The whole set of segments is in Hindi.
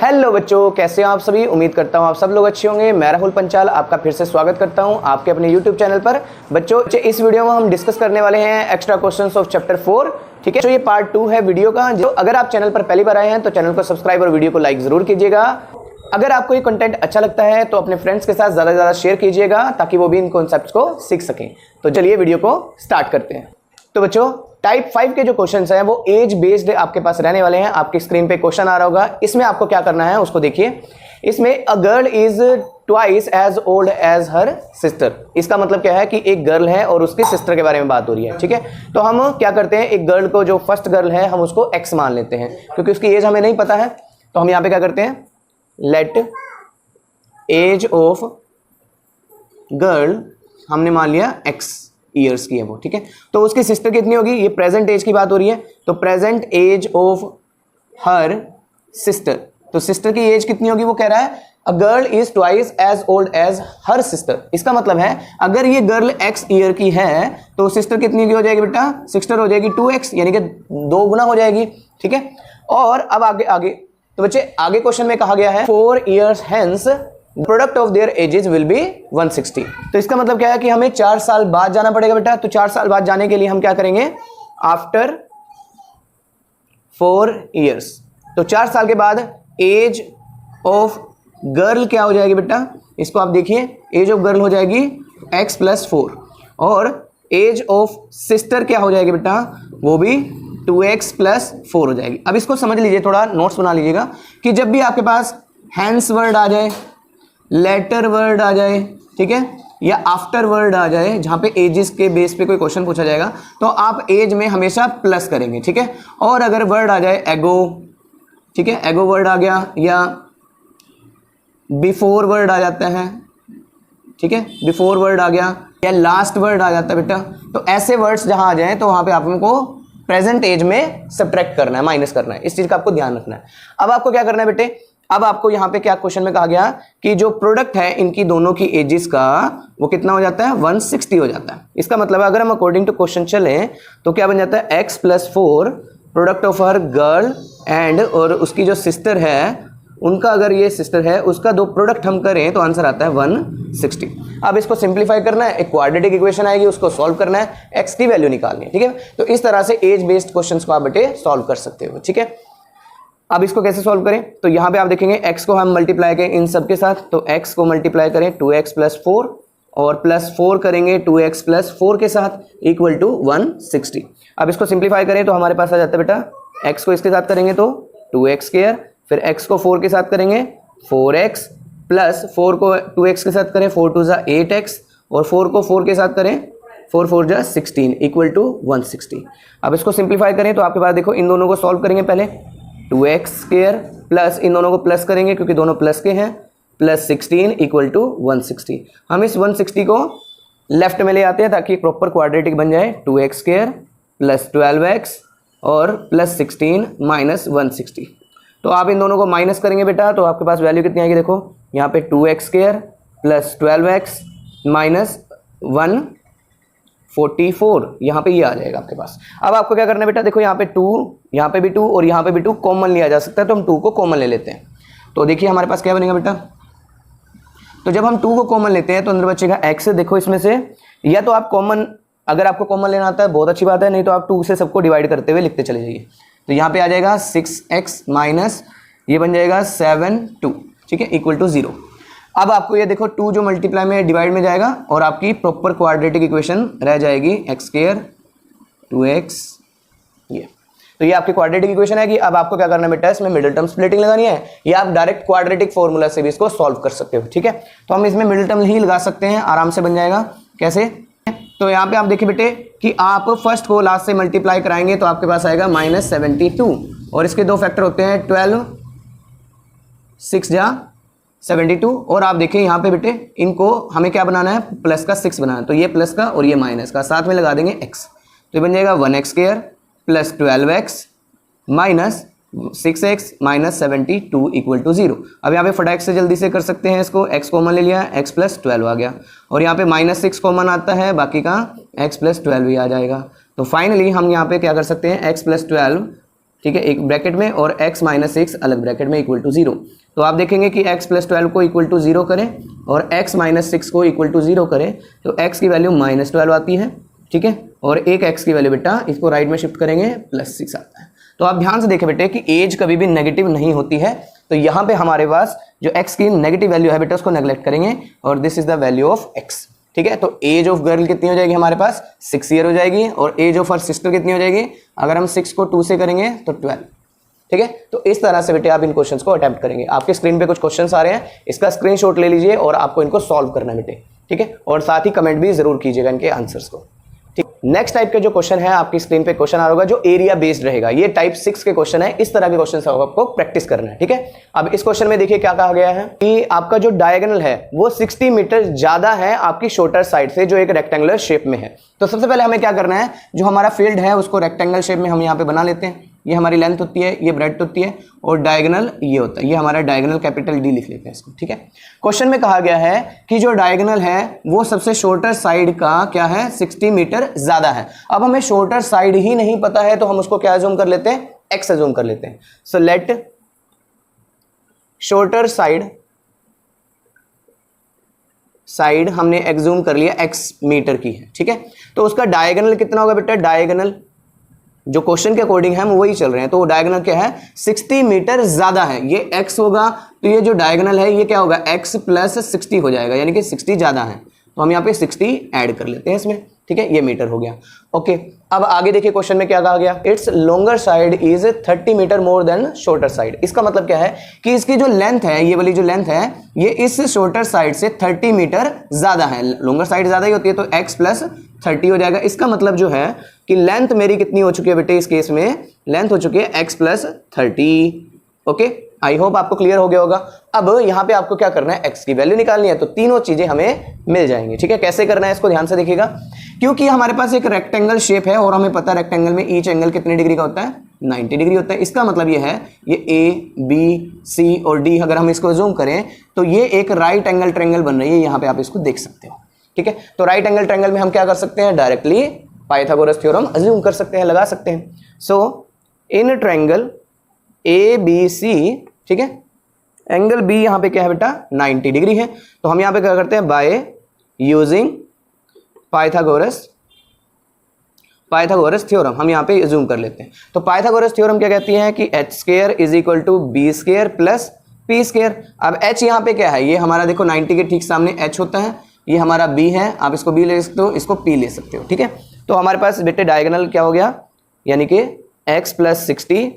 हेलो बच्चों, कैसे हो आप सभी। उम्मीद करता हूँ आप सब लोग अच्छे होंगे। मैं राहुल पंचाल आपका फिर से स्वागत करता हूँ आपके अपने यूट्यूब चैनल पर। बच्चों, इस वीडियो में हम डिस्कस करने वाले हैं एक्स्ट्रा क्वेश्चंस ऑफ चैप्टर 4। ठीक है, तो ये पार्ट 2 है वीडियो का। जो अगर आप चैनल पर पहली बार आए हैं तो चैनल को सब्सक्राइब और वीडियो को लाइक जरूर कीजिएगा। अगर आपको ये कंटेंट अच्छा लगता है तो अपने फ्रेंड्स के साथ ज़्यादा से ज़्यादा शेयर कीजिएगा ताकि वो भी इन कॉन्सेप्ट्स को सीख सकें। तो चलिए वीडियो को स्टार्ट करते हैं। तो बच्चों, टाइप 5 के जो क्वेश्चंस हैं वो एज बेस्ड आपके पास रहने वाले हैं। आपकी स्क्रीन पे क्वेश्चन आ रहा होगा, इसमें आपको क्या करना है उसको देखिए। इसमें a girl is twice as old as her sister. इसका मतलब क्या है कि एक गर्ल है और उसकी सिस्टर के बारे में बात हो रही है। ठीक है, तो हम क्या करते हैं, एक गर्ल को, जो फर्स्ट गर्ल है, हम उसको एक्स मान लेते हैं क्योंकि उसकी एज हमें नहीं पता है। तो हम यहाँ पे क्या करते हैं, लेट एज ऑफ गर्ल हमने मान लिया एक्स ईयर्स की है वो। ठीक है, तो उसकी सिस्टर कितनी होगी, ये प्रेजेंट एज की बात हो रही है, तो present age of her sister. तो सिस्टर की एज कितनी होगी, वो कह रहा है a girl is twice as old as her sister. इसका मतलब है अगर ये गर्ल एक्स ईयर की है तो सिस्टर कितनी की हो जाएगी बेटा, सिस्टर हो जाएगी 2x, यानी कि 2 गुना हो जाएगी। ठीक है, और अब आगे तो बच्चे आगे क्वेश्चन में कहा गया है 4 years hence product of their edges will be 160। तो इसका मतलब क्या है कि हमें 4 साल बाद जाना पड़ेगा बेटा। तो 4 साल बाद जाने के लिए हम क्या करेंगे, आफ्टर 4 years। तो 4 साल के बाद एज ऑफ गर्ल क्या हो जाएगी बेटा, इसको आप देखिए, एज ऑफ गर्ल हो जाएगी x + 4 और एज ऑफ सिस्टर क्या हो जाएगी बेटा, वो भी 2x + 4 हो जाएगी। अब इसको समझ लीजिए, थोड़ा नोट्स बना लीजिएगा कि जब भी आपके पास हैंस वर्ड आ जाए, लेटर वर्ड आ जाए, ठीक है, या आफ्टर वर्ड आ जाए जहां पे एजेस के बेस पे कोई क्वेश्चन पूछा जाएगा, तो आप एज में हमेशा प्लस करेंगे। ठीक है, और अगर वर्ड आ जाए एगो, ठीक है, एगो वर्ड आ गया, या बिफोर वर्ड आ जाता है, ठीक है, बिफोर वर्ड आ गया, या लास्ट वर्ड आ जाता है बेटा, तो ऐसे वर्ड्स जहां आ जाए तो वहां पे आपको प्रेजेंट एज में सब्ट्रैक्ट करना है, माइनस करना है। इस चीज का आपको ध्यान रखना है। अब आपको क्या करना है बेटे, अब आपको यहां पे क्या क्वेश्चन में कहा गया कि जो प्रोडक्ट है इनकी दोनों की एजेस का वो कितना हो जाता है, 160 हो जाता है। इसका मतलब है अगर हम अकॉर्डिंग टू क्वेश्चन चले तो क्या बन जाता है, x + 4 product of her girl and, और उसकी जो सिस्टर है उनका, अगर ये सिस्टर है उसका दो प्रोडक्ट हम करें तो आंसर आता है 160। अब इसको सिंप्लीफाई करना है, एक क्वाड्रेटिक इक्वेशन आएगी, उसको सॉल्व करना है, x की वैल्यू निकालनी है। ठीक है, तो इस तरह से एज बेस्ड क्वेश्चंस को आप बेटे सॉल्व कर सकते हो। ठीक है, अब इसको कैसे सॉल्व करें, तो यहां पे आप देखेंगे x को हम मल्टीप्लाई करें इन सब के साथ, तो x को मल्टीप्लाई करें 2x + 4 और +4 करेंगे 2x + 4 के साथ इक्वल टू 160। अब इसको सिंप्लीफाई करें तो हमारे पास आ जाता है बेटा, x को इसके साथ करेंगे तो 2x², फिर x को 4 के साथ करेंगे 4x, प्लस 4 को 2x के साथ करें 4 × 2 = 8x, और 4 को 4 के साथ करें 4 × 4 = 16 इक्वल टू 160। अब इसको सिंप्लीफाई करें तो आपके पास देखो, इन दोनों को सॉल्व करेंगे पहले, 2x² प्लस इन दोनों को प्लस करेंगे क्योंकि दोनों प्लस के हैं, +16 इक्वल टू 160। हम इस 160 को लेफ्ट में ले आते हैं ताकि प्रॉपर क्वाड्रेटिक बन जाए, 2x² + 12x और +16 - 160। तो आप इन दोनों को माइनस करेंगे बेटा तो आपके पास वैल्यू कितनी आएगी, देखो यहाँ पे 2x² + 12x - 144, यहाँ पे ये आ जाएगा आपके पास। अब आपको क्या करना है बेटा, देखो यहाँ पे 2, यहाँ पे भी 2 और यहाँ पे भी 2 कॉमन लिया जा सकता है, तो हम 2 को कॉमन ले लेते हैं। तो देखिए हमारे पास क्या बनेगा बेटा, तो जब हम 2 को कॉमन लेते हैं तो अंदर बचेगा x। देखो इसमें से या तो आप कॉमन, अगर आपको कॉमन लेना आता है बहुत अच्छी बात है, नहीं तो आप 2 से सबको डिवाइड करते हुए लिखते चले जाइए। तो यहाँ पे आ जाएगा 6x माइनस ये बन जाएगा 7 2, ठीक है, इक्वल टू 0। अब आपको ये देखो 2 जो मल्टीप्लाई में डिवाइड में जाएगा और आपकी प्रॉपर क्वाड्रेटिक इक्वेशन रह जाएगी x² 2x, ये तो ये आपकी क्वाड्रेटिक इक्वेशन है। कि अब आपको क्या करना है बेटा, इसमें मिडिल टर्म स्प्लिटिंग लगानी है, या आप डायरेक्ट क्वाड्रेटिक फॉर्मूला से भी इसको सॉल्व कर सकते हो। ठीक है, तो हम इसमें मिडिल टर्म ही लगा सकते हैं, आराम से बन जाएगा। कैसे, तो यहाँ पे आप देखिए बेटे कि आप फर्स्ट को लास्ट से मल्टीप्लाई कराएंगे तो आपके पास आएगा -72, और इसके दो फैक्टर होते हैं 12 6 × 72, और आप देखिए यहाँ पे बेटे इनको हमें क्या बनाना है, प्लस का 6 बनाना है, तो ये प्लस का और ये माइनस का, साथ में लगा देंगे x, तो ये बन जाएगा 1x² + 12x - 6x - 72 equal to 0। अब यहाँ पे फटाक से जल्दी से कर सकते हैं इसको, x कॉमन ले लिया, x + 12 आ गया, और यहाँ पे -6 कॉमन आता है, बाकी का x + 12 भी आ जाएगा। तो फाइनली हम यहाँ पे क्या कर सकते हैं, x + 12 ठीक है, एक ब्रैकेट में, और x माइनस 6 अलग ब्रैकेट में इक्वल टू 0। तो आप देखेंगे कि x प्लस 12 को इक्वल टू 0 करें और x माइनस 6 को इक्वल टू 0 करें तो x की वैल्यू माइनस 12 आती है, ठीक है, और एक x की वैल्यू बेटा इसको राइट में शिफ्ट करेंगे प्लस 6 आता है। तो आप ध्यान से देखें बेटे कि एज कभी भी नेगेटिव नहीं होती है, तो यहाँ पे हमारे पास जो x की नेगेटिव वैल्यू है बेटा उसको नेगलेक्ट करेंगे और this is the value of x, ठीक है। तो एज ऑफ गर्ल कितनी हो जाएगी हमारे पास 6 ईयर हो जाएगी, और एज ऑफ हर सिस्टर कितनी हो जाएगी, अगर हम 6 को 2 से करेंगे तो 12, ठीक है। तो इस तरह से बेटे आप इन क्वेश्चंस को अटेम्प्ट करेंगे। आपके स्क्रीन पे कुछ क्वेश्चंस आ रहे हैं, इसका स्क्रीनशॉट ले लीजिए और आपको इनको सॉल्व करना है बेटे, ठीक है, और साथ ही कमेंट भी जरूर कीजिएगा इनके आंसर्स को, ठीक। नेक्स्ट टाइप के जो क्वेश्चन है आपकी स्क्रीन पे क्वेश्चन आ रहा होगा जो एरिया बेस्ड रहेगा, ये टाइप 6 के क्वेश्चन है। इस तरह के क्वेश्चन आपको प्रैक्टिस करना है, ठीक है। अब इस क्वेश्चन में देखिए क्या कहा गया है कि आपका जो डायगोनल है वो 60 मीटर ज्यादा है आपकी शॉर्टर साइड से, जो एक रेक्टेंगुलर शेप में है। तो सबसे पहले हमें क्या करना है, जो हमारा फील्ड है उसको रेक्टेंगल शेप में हम यहाँ पे बना लेते हैं। ये हमारी लेंथ होती है, ये ब्रेड्थ होती है, और डायगोनल ये होता है, ये हमारा डायगोनल कैपिटल D लिख लेते हैं इसको, ठीक है। क्वेश्चन में कहा गया है कि जो डायगोनल है वो सबसे शॉर्टर साइड का क्या है 60 मीटर ज्यादा है। अब हमें शॉर्टर साइड ही नहीं पता है तो हम उसको क्या अज्यूम कर लेते हैं, x अज्यूम कर लेते हैं। सो लेट शॉर्टर साइड हमने एग्जूम कर लिया x मीटर की है, ठीक है। तो उसका डायगोनल कितना होगा बेटा, डायगोनल जो क्वेश्चन के अकॉर्डिंग हम वही चल रहे हैं, तो वो डायगोनल क्या है 60 मीटर ज्यादा है, ये x होगा, तो ये जो डायगोनल है ये क्या होगा x प्लस 60 हो जाएगा, यानी कि 60 ज्यादा है, तो हम यहाँ पे 60 ऐड कर लेते हैं इसमें, ठीक है, ये मीटर हो गया। ओके, अब आगे देखिए क्वेश्चन में क्या कहा गया, its longer side is 30 metre more than shorter side. इसका मतलब क्या है कि इसकी जो लेंथ है, ये वाली जो लेंथ है ये इस शॉर्टर साइड से 30 मीटर ज्यादा है, लॉन्गर साइड ज्यादा ही होती है, तो x प्लस 30 हो जाएगा। इसका मतलब जो है कि लेंथ मेरी कितनी हो चुकी है बेटे, इस केस में लेंथ हो चुकी है x plus 30। Okay, I hope आपको क्लियर हो गया होगा। अब यहां पे आपको क्या करना है, x की वैल्यू निकालनी है, तो तीनों चीजें हमें मिल जाएंगी, ठीक है। कैसे करना है इसको ध्यान से देखिएगा, क्योंकि हमारे पास एक रेक्टेंगल शेप है और हमें पता है रेक्टेंगल में ईच एंगल कितने डिग्री का होता है, 90 डिग्री होता है। इसका मतलब ये है ये A, B, C और D अगर हम इसको जूम करें तो ये एक राइट एंगल ट्रायंगल बन रही है, यहाँ पे आप इसको देख सकते हो, ठीक है। तो राइट एंगल ट्रायंगल में हम क्या कर सकते हैं, डायरेक्टली पाइथागोरस थ्योरम अज्यूम कर सकते हैं, लगा सकते हैं। सो इन ट्रायंगल ABC, ठीक है, एंगल B यहाँ पे क्या है बेटा 90 डिग्री है, तो हम यहाँ पे क्या करते हैं, बाय यूजिंग पाइथागोरस थ्योरम हम यहाँ पे अज्यूम कर लेते हैं। तो पाइथागोरस थ्योरम क्या कहती है कि h square is equal to B square plus P square. अब h यहाँ पे क्या है, ये हमारा देखो 90 के ठीक सामने h होता है, ये हमारा b है, आप इसको b ले सकते हो, इसको p ले सकते हो, ठीक है। तो हमारे पास बेटे डायगोनल क्या हो गया, यानी कि x प्लस 60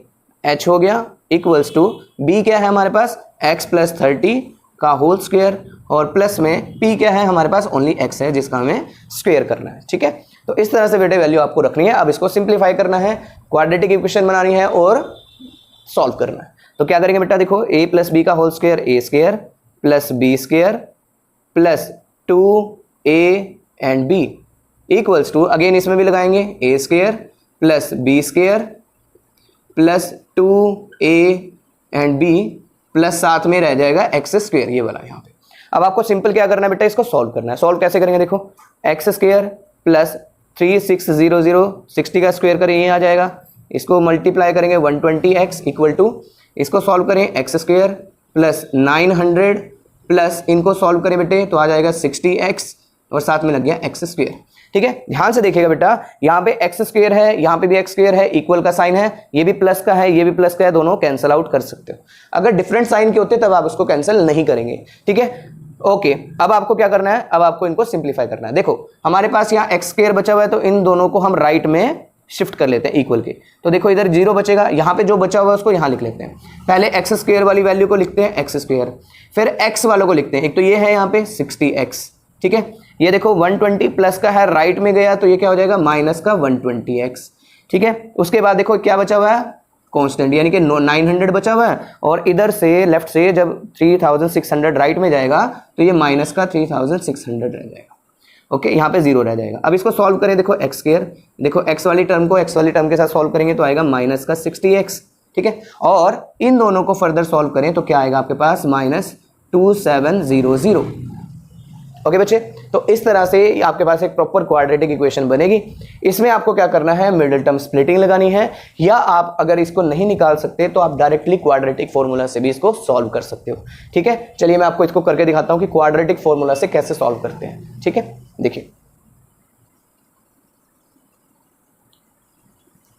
h हो गया इक्वल्स टू b क्या है हमारे पास x प्लस 30 का होल स्क्वायर, और प्लस में p क्या है हमारे पास ओनली x है जिसका हमें स्क्वायर करना है, ठीक है। तो इस तरह से बेटे वैल्यू आपको रखनी है। अब इसको सिंप्लीफाई करना है, क्वाड्रेटिक इक्वेशन बनानी है और सॉल्व करना है। तो क्या करेंगे बेटा, देखो a प्लस बी का whole square a square plus B square plus 2a and b equals to, again इसमें भी लगाएंगे a square plus B square plus 2a and b plus साथ में रह जाएगा x स्क्वायर, ये वाला यहाँ पे। अब आपको सिंपल क्या करना है बेटा, इसको सॉल्व करना है। सॉल्व कैसे करेंगे, देखो x स्क्वायर प्लस 3600 60 का स्क्वायर करें ये आ जाएगा, इसको मल्टीप्लाई करेंगे 120x इक्वल टू, इसको सॉल्व करें x स्क्वायर प्लस 900 प्लस इनको सॉल्व करें बेटे तो आ जाएगा 60x और साथ में लग गया x स्क्वायर, ठीक है। ध्यान से देखिएगा बेटा, यहाँ पे x स्क्वायर है, यहाँ पे भी x स्क्वायर है, इक्वल का साइन है, ये भी प्लस का है, ये भी प्लस का है, दोनों कैंसिल आउट कर सकते हो। अगर डिफरेंट साइन के होते तब आप उसको कैंसिल नहीं करेंगे, ठीक है। ओके, अब आपको क्या करना है, अब आपको इनको सिंप्लीफाई करना है। देखो हमारे पास यहाँ x स्क्वायर बचा हुआ है, तो इन दोनों को हम राइट में शिफ्ट कर लेते हैं इक्वल के, तो देखो इधर 0 बचेगा, यहाँ पे जो बचा हुआ है उसको यहाँ लिख लेते हैं। पहले x स्क्वायर वाली वैल्यू को लिखते हैं x स्क्वायर, फिर x वालों को लिखते हैं, एक तो ये है यहाँ पे 60x, ठीक है। ये देखो 120 प्लस का है, राइट में गया तो ये क्या हो जाएगा माइनस का 120x, ठीक है। उसके बाद देखो क्या बचा हुआ है, कांस्टेंट, यानी कि 900 बचा हुआ है, और इधर से लेफ्ट से जब 3600 राइट में जाएगा तो ये माइनस का 3600 रह जाएगा, ओके, यहाँ पे 0 रह जाएगा। अब इसको सॉल्व करें, देखो x स्क्वायर, देखो x वाली टर्म को x वाली टर्म के साथ सॉल्व करेंगे तो आएगा माइनस का 60x, ठीक है। और इन दोनों को फर्दर सॉल्व करें तो क्या आएगा आपके पास माइनस 2700, ओके बच्चे, तो इस तरह से आपके पास एक प्रॉपर क्वाड्रेटिक इक्वेशन बनेगी। इसमें आपको क्या करना है, मिडिल टर्म स्प्लिटिंग लगानी है, या आप अगर इसको नहीं निकाल सकते तो आप डायरेक्टली क्वाड्रेटिक फॉर्मूला से भी इसको सॉल्व कर सकते हो। ठीक है, चलिए मैं आपको इसको करके दिखाता हूं कि क्वाड्रेटिक फॉर्मूला से कैसे सॉल्व करते हैं। ठीक है, देखिए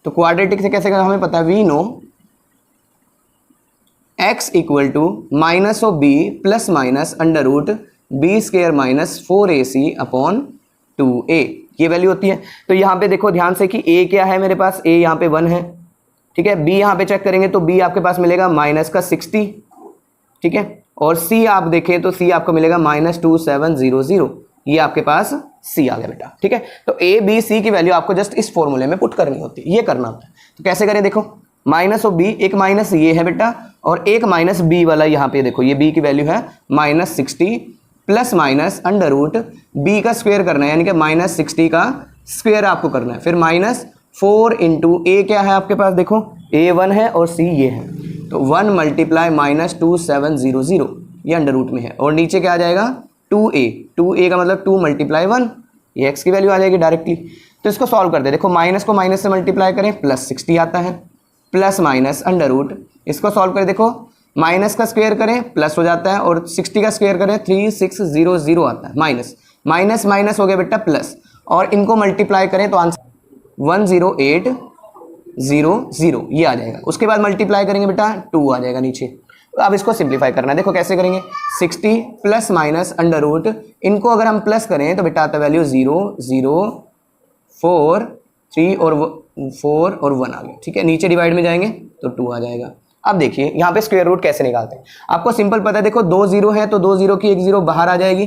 तो क्वाड्रेटिक से कैसे करना हमें पता है, we know x equal to minus of B plus minus under root B square minus 4ac upon 2a, ये वैल्यू होती है। तो यहाँ पे देखो ध्यान से कि a क्या है मेरे पास, a यहाँ पे 1 है, ठीक है। b यहाँ पे चेक करेंगे तो b आपके पास मिलेगा माइनस का 60, ठीक है। और c आप देखें तो c आपको मिलेगा माइनस 2700, ये आपके पास c आ गया बेटा, ठीक है। तो a b c की वैल्यू आपको जस्ट इस फॉर्मूले में पुट करनी होती है, ये करना होता है। तो कैसे करें, देखो माइनस ऑफ b, एक माइनस ये है बेटा और एक माइनस b वाला यहाँ पे देखो, ये b की वैल्यू है minus 60 plus minus under root b का स्क्वायर करना है, यानी कि माइनस 60 का स्क्वायर आपको करना है, फिर माइनस 4 इंटू a क्या है आपके पास, देखो a 1 है और c ये है, तो 1 मल्टीप्लाई माइनस 2700, ये अंडर रूट में है, और नीचे क्या आ जाएगा 2a का मतलब 2 मल्टीप्लाई 1, ये x की वैल्यू आ जाएगी डायरेक्टली। तो इसको सॉल्व करते हैं, देखो माइनस को माइनस से मल्टीप्लाई करें प्लस 60 आता है, प्लस माइनस अंडर रूट, इसको सॉल्व करें, देखो माइनस का स्क्वायर करें प्लस हो जाता है, और 60 का स्क्वायर करें 3600 आता है, माइनस माइनस माइनस हो गया बेटा प्लस, और इनको मल्टीप्लाई करें तो आंसर 10800 ये आ जाएगा। उसके बाद मल्टीप्लाई करेंगे बेटा 2 आ जाएगा नीचे। तो अब इसको सिंप्लीफाई करना है, देखो कैसे करेंगे, 60 प्लस माइनस अंडर रूट, इनको अगर हम प्लस करें तो बेटा आता है वैल्यू 0 0 4 3 और 4 और 1 आ गया, ठीक है। नीचे डिवाइड में जाएंगे तो 2 आ जाएगा। अब देखिए यहाँ पे स्क्वायर रूट कैसे निकालते हैं, आपको सिंपल पता है, देखो 2 0 है तो 2 0 की 1 0 बाहर आ जाएगी,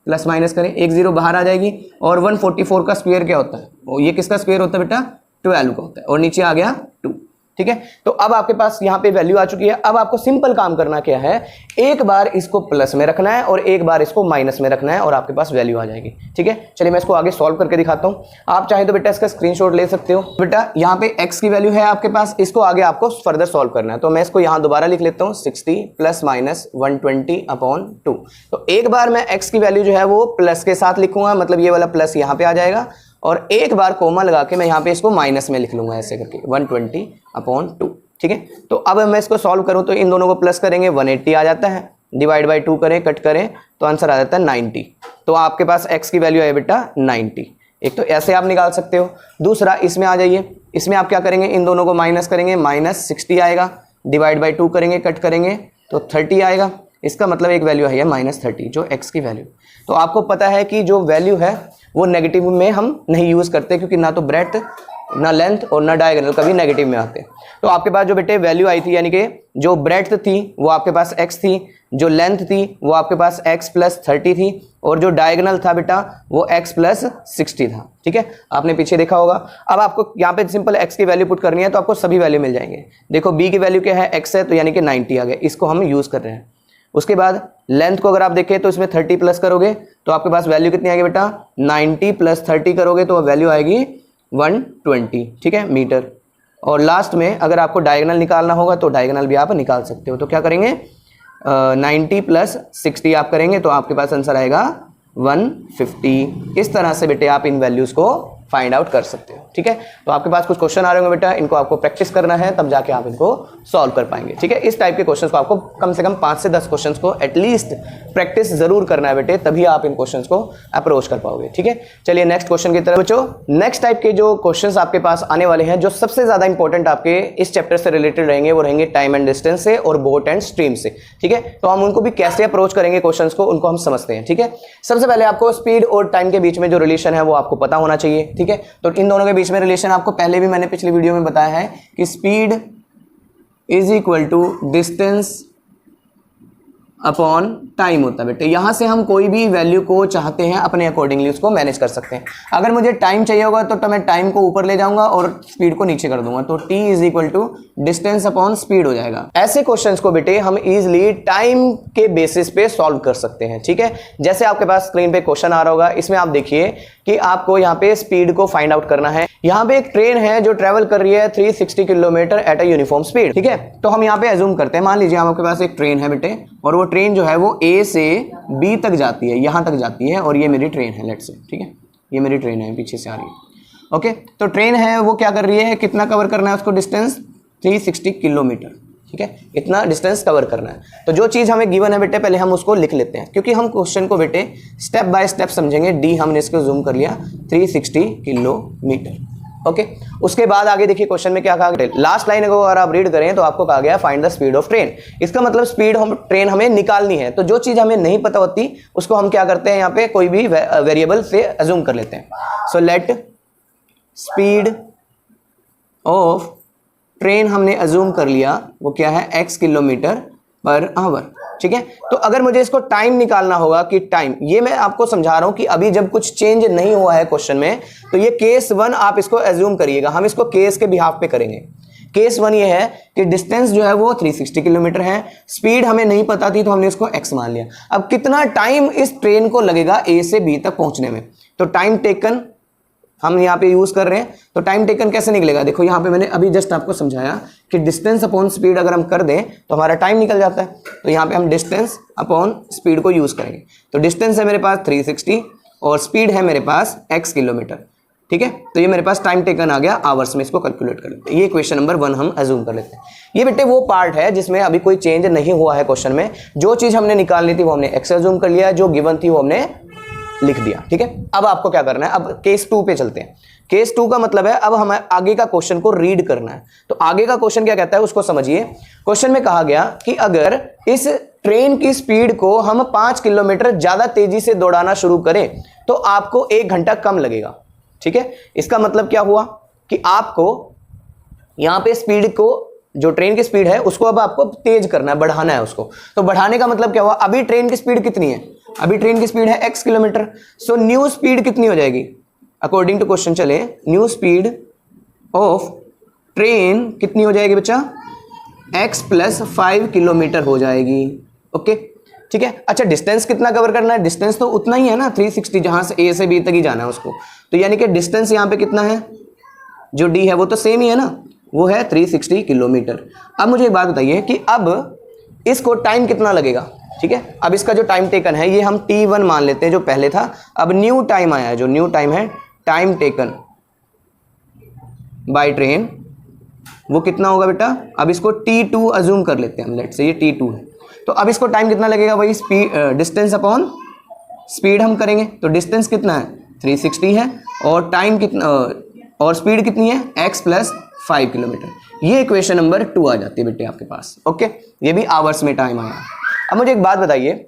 प्लस माइनस करें 1 0 बाहर आ जाएगी, और 144 का स्क्वायर क्या होता है, वो ये किसका स्क्वायर होता है बेटा 12 का होता है, और नीचे आ गया 2, ठीक है। तो अब आपके पास यहाँ पे वैल्यू आ चुकी है। अब आपको सिंपल काम करना क्या है, एक बार इसको प्लस में रखना है और एक बार इसको माइनस में रखना है, और आपके पास वैल्यू आ जाएगी, ठीक है। चलिए मैं इसको आगे सॉल्व करके दिखाता हूँ, आप चाहे तो बेटा इसका स्क्रीनशॉट ले सकते हो। बेटा यहाँ पे x की वैल्यू है आपके पास, इसको आगे आपको फर्दर सॉल्व करना है, तो मैं इसको यहाँ दोबारा लिख लेता हूँ 60 प्लस माइनस 120 अपॉन 2। तो एक बार मैं x की वैल्यू जो है वो प्लस के साथ लिखूंगा, मतलब ये वाला प्लस यहाँ पे आ जाएगा, और एक बार कोमा लगा के मैं यहाँ पे इसको माइनस में लिख लूंगा ऐसे करके 120 अपॉन 2, ठीक है। तो अब मैं इसको सॉल्व करूँ तो इन दोनों को प्लस करेंगे 180 आ जाता है, डिवाइड बाई 2 करें, कट करें तो आंसर आ जाता है 90। तो आपके पास x की वैल्यू है बेटा 90। एक तो ऐसे आप निकाल सकते हो, दूसरा इसमें आ जाइए, इसमें आप क्या करेंगे, इन दोनों को माइनस करेंगे, माइनस 60 आएगा, डिवाइड बाई 2 करेंगे, कट करेंगे तो 30 आएगा, इसका मतलब एक वैल्यू है माइनस 30 जो x की वैल्यू। तो आपको पता है कि जो वैल्यू है वो नेगेटिव में हम नहीं यूज़ करते, क्योंकि ना तो ब्रेड्थ ना लेंथ और ना डायगोनल कभी नेगेटिव में आते। तो आपके पास जो बेटे वैल्यू आई थी, यानी कि जो ब्रेड्थ थी वो आपके पास x थी, जो लेंथ थी वो आपके पास x प्लस 30 थी, और जो डायगोनल था बेटा वो x प्लस 60 था, ठीक है। आपने पीछे देखा होगा। अब आपको यहाँ पे सिंपल x की वैल्यू पुट करनी है, तो आपको सभी वैल्यू मिल जाएंगे। देखो b की वैल्यू क्या है, x है, तो यानी कि 90 आ गया, इसको हम यूज़ कर रहे हैं। उसके बाद लेंथ को अगर आप देखें तो इसमें 30 प्लस करोगे तो आपके पास वैल्यू कितनी आएगी बेटा, 90 प्लस 30 करोगे तो वैल्यू आएगी 120, ठीक है, मीटर। और लास्ट में अगर आपको डायगोनल निकालना होगा तो डायगोनल भी आप निकाल सकते हो। तो क्या करेंगे, 90 प्लस 60 आप करेंगे तो आपके पास आंसर आएगा 150। इस तरह से बेटे आप इन वैल्यूज़ को फाइंड आउट कर सकते हो, ठीक है। तो आपके पास कुछ क्वेश्चन आ रहे होंगे बेटा, इनको आपको प्रैक्टिस करना है, तब जाके आप इनको सॉल्व कर पाएंगे, ठीक है। इस टाइप के क्वेश्चंस को आपको कम से कम 5 से 10 क्वेश्चंस को एटलीस्ट प्रैक्टिस जरूर करना है बेटे, तभी आप इन क्वेश्चंस को अप्रोच कर पाओगे, ठीक है। चलिए नेक्स्ट क्वेश्चन की तरफ बच्चों। नेक्स्ट टाइप के जो क्वेश्चंस आपके पास आने वाले हैं, जो सबसे ज्यादा इंपॉर्टेंट आपके इस चैप्टर से रिलेटेड रहेंगे, वो रहेंगे टाइम एंड डिस्टेंस से और बोट एंड स्ट्रीम से, ठीक है। तो हम उनको भी कैसे अप्रोच करेंगे क्वेश्चंस को, उनको हम समझते हैं, ठीक है। सबसे पहले आपको स्पीड और टाइम के बीच में जो रिलेशन है वो आपको पता होना चाहिए, ठीक है। तो इन दोनों के बीच में रिलेशन आपको पहले भी मैंने पिछली वीडियो में बताया है कि speed is equal to distance upon time होता है बेटे। यहां से हम कोई भी वैल्यू को चाहते हैं अपने अकॉर्डिंगली उसको मैनेज कर सकते हैं। अगर मुझे टाइम चाहिए होगा तो मैं टाइम को ऊपर ले जाऊंगा और स्पीड को नीचे कर दूंगा, तो t is equal to distance upon speed हो जाएगा। ऐसे क्वेश्चंस को बेटे हम इजिली टाइम के बेसिस पे सॉल्व कर सकते हैं, ठीक है। जैसे आपके पास स्क्रीन पे क्वेश्चन आ रहा होगा, इसमें आप देखिए कि आपको यहाँ पे स्पीड को फाइंड आउट करना है। यहाँ पे एक ट्रेन है जो ट्रेवल कर रही है 360 kilometre at a uniform speed, ठीक है। तो हम यहाँ पे एज्यूम करते हैं, मान लीजिए आपके पास एक ट्रेन है बेटे, और वो ट्रेन जो है वो ए से बी तक जाती है, यहाँ तक जाती है, और ये मेरी ट्रेन है, लेट्स से, ठीक है, ये मेरी ट्रेन है, पीछे से आ रही है। ओके, तो ट्रेन है वो क्या कर रही है, कितना कवर करना है उसको डिस्टेंस, 360 किलोमीटर, ठीक है, इतना डिस्टेंस कवर करना है। तो जो चीज़ हमें गिवन है बेटे, पहले हम उसको लिख लेते हैं, क्योंकि हम क्वेश्चन को बेटे स्टेप बाय स्टेप समझेंगे। डी हमने इसको जूम कर लिया, 360 किलोमीटर। ओके, उसके बाद आगे देखिए क्वेश्चन में क्या कहा गया, लास्ट लाइन को अगर आप रीड करें तो आपको कहा गया find the speed of train. इसका मतलब स्पीड हम ट्रेन हमें निकालनी है। तो जो चीज़ हमें नहीं पता होती उसको हम क्या करते हैं, यहाँ पे कोई भी वेरिएबल से अज्यूम कर लेते हैं। So let speed of train हमने अज्यूम कर लिया, वो क्या है, x किलोमीटर पर आवर, ठीक है। तो अगर मुझे इसको टाइम निकालना होगा कि टाइम, ये मैं आपको समझा रहा हूं कि अभी जब कुछ चेंज नहीं हुआ है क्वेश्चन में, तो ये केस 1 आप इसको अज्यूम करिएगा, हम इसको केस के बिहाफ पे करेंगे। केस 1 ये है कि डिस्टेंस जो है वो 360 किलोमीटर है, स्पीड हमें नहीं पता थी तो हमने इसको x मान लिया। अब कितना टाइम इस ट्रेन को लगेगा a से b तक पहुंचने में, तो टाइम टेकन हम यहाँ पे यूज कर रहे हैं। तो टाइम टेकन कैसे निकलेगा, देखो यहाँ पे मैंने अभी जस्ट आपको समझाया कि डिस्टेंस अपॉन स्पीड अगर हम कर दें तो हमारा टाइम निकल जाता है। तो यहाँ पे हम डिस्टेंस अपॉन स्पीड को यूज करेंगे। तो डिस्टेंस है मेरे पास 360 और स्पीड है मेरे पास x किलोमीटर, ठीक है। तो ये मेरे पास टाइम टेकन आ गया आवर्स में, इसको कैलकुलेट कर लेते हैं। ये क्वेश्चन नंबर 1 हम अज्यूम कर लेते हैं। ये बेटे वो पार्ट है जिसमें अभी कोई चेंज नहीं हुआ है क्वेश्चन में। जो चीज हमने निकालनी थी वो हमने x अज्यूम कर लिया, जो गिवन थी वो हमने लिख दिया, ठीक है। अब आपको क्या करना है, अब केस 2 पे चलते हैं। केस 2 का मतलब है अब हमें आगे का क्वेश्चन को रीड करना है। तो आगे का क्वेश्चन क्या कहता है उसको समझिए। क्वेश्चन में कहा गया कि अगर इस ट्रेन की स्पीड को हम 5 किलोमीटर ज्यादा तेजी से दौड़ाना शुरू करें तो आपको 1 घंटा कम लगेगा, ठीक है। इसका मतलब क्या हुआ कि आपको यहां पे स्पीड को, जो ट्रेन की स्पीड है उसको अब आपको तेज करना है, बढ़ाना है उसको। तो बढ़ाने का मतलब क्या हुआ, अभी ट्रेन की स्पीड कितनी है, अभी ट्रेन की स्पीड है x kilometre. So new speed कितनी हो जाएगी, अकॉर्डिंग टू क्वेश्चन चले, न्यू स्पीड ऑफ ट्रेन कितनी हो जाएगी बच्चा, x + 5 किलोमीटर हो जाएगी। ओके, ठीक है। अच्छा, डिस्टेंस कितना कवर करना है, डिस्टेंस तो उतना ही है ना, 360, जहां से a से b तक ही जाना है उसको। तो यानी कि डिस्टेंस यहां पे कितना है, जो d है वो तो सेम ही है ना, वो है 360 किलोमीटर। अब मुझे एक बात बताइए कि अब इसको टाइम कितना लगेगा, ठीक है। अब इसका जो टाइम टेकन है ये हम t1 मान लेते हैं जो पहले था। अब न्यू टाइम आया है, जो न्यू टाइम है, टाइम टेकन बाय ट्रेन, वो कितना होगा बेटा, अब इसको t2 अज्यूम कर लेते हैं हम, लेट्स से ये t2 है। तो अब इसको टाइम कितना लगेगा, वही स्पीड, डिस्टेंस अपॉन स्पीड हम करेंगे। तो डिस्टेंस कितना है, 360 है, और टाइम कितना, और स्पीड कितनी है, x + 5 किलोमीटर। ये इक्वेशन नंबर 2 आ जाती है बेटे आपके पास। ओके, ये भी आवर्स में टाइम आया। अब मुझे एक बात बताइए,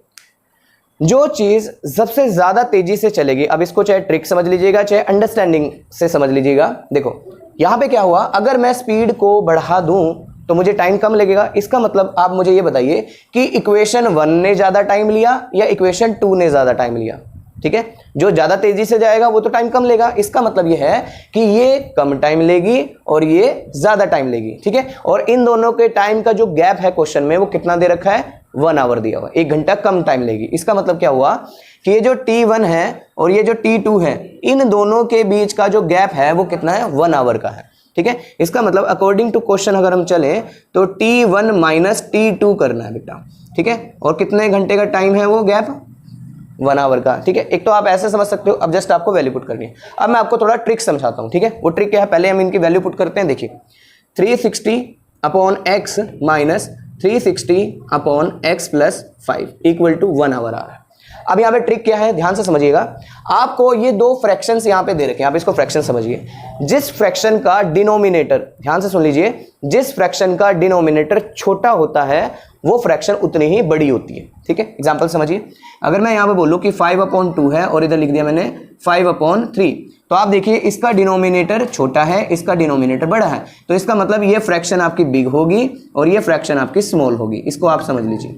जो चीज सबसे ज्यादा तेजी से चलेगी, अब इसको चाहे ट्रिक समझ लीजिएगा चाहे अंडरस्टैंडिंग से समझ लीजिएगा। देखो यहां पे क्या हुआ, अगर मैं स्पीड को बढ़ा दूं तो मुझे टाइम कम लगेगा। इसका मतलब आप मुझे ये बताइए कि इक्वेशन 1 ने ज्यादा टाइम लिया या इक्वेशन 2 ने ज्यादा टाइम लिया, ठीक है। जो ज्यादा तेजी से जाएगा वो तो टाइम कम लेगा। इसका मतलब ये है कि ये कम टाइम लेगी और ये ज्यादा टाइम लेगी, ठीक है। और इन दोनों के टाइम का जो गैप है क्वेश्चन में वो कितना दे रखा है, 1 आवर दिया हुआ, 1 घंटा कम टाइम लेगी। इसका मतलब क्या हुआ कि ये जो t1 है और ये जो t2 है, इन दोनों के बीच का जो गैप है वो कितना है, 1 आवर का है, ठीक है। इसका मतलब अकॉर्डिंग टू क्वेश्चन अगर हम चले तो t1 - t2 करना है बेटा, ठीक है। और कितने घंटे का टाइम है वो गैप, 1 आवर का, ठीक है। एक तो आप ऐसे समझ सकते हो, अब जस्ट आपको वैल्यू पुट करनी है। अब मैं आपको थोड़ा ट्रिक समझाता हूं, ठीक है। वो ट्रिक क्या है, पहले हम इनकी वैल्यू पुट करते हैं। देखिए 360 upon x minus 360 upon x + 5 = 1 hour आ रहा है। अब यहाँ पे ट्रिक क्या है, ध्यान से समझिएगा। आपको ये 2 फ्रैक्शंस यहाँ पे दे रखे हैं, आप इसको फ्रैक्शन समझिए। जिस फ्रैक्शन का डिनोमिनेटर, ध्यान से सुन लीजिए, जिस फ्रैक्शन का डिनोमिनेटर छोटा होता है वो फ्रैक्शन उतनी ही बड़ी होती है, ठीक है। एग्जांपल समझिए, अगर मैं यहाँ पे बोलूँ कि 5/2 है और इधर लिख दिया मैंने 5/3, तो आप देखिए इसका डिनोमिनेटर छोटा है, इसका डिनोमिनेटर बड़ा है, तो इसका मतलब ये फ्रैक्शन आपकी बिग होगी और ये फ्रैक्शन आपकी स्मॉल होगी। इसको आप समझ लीजिए,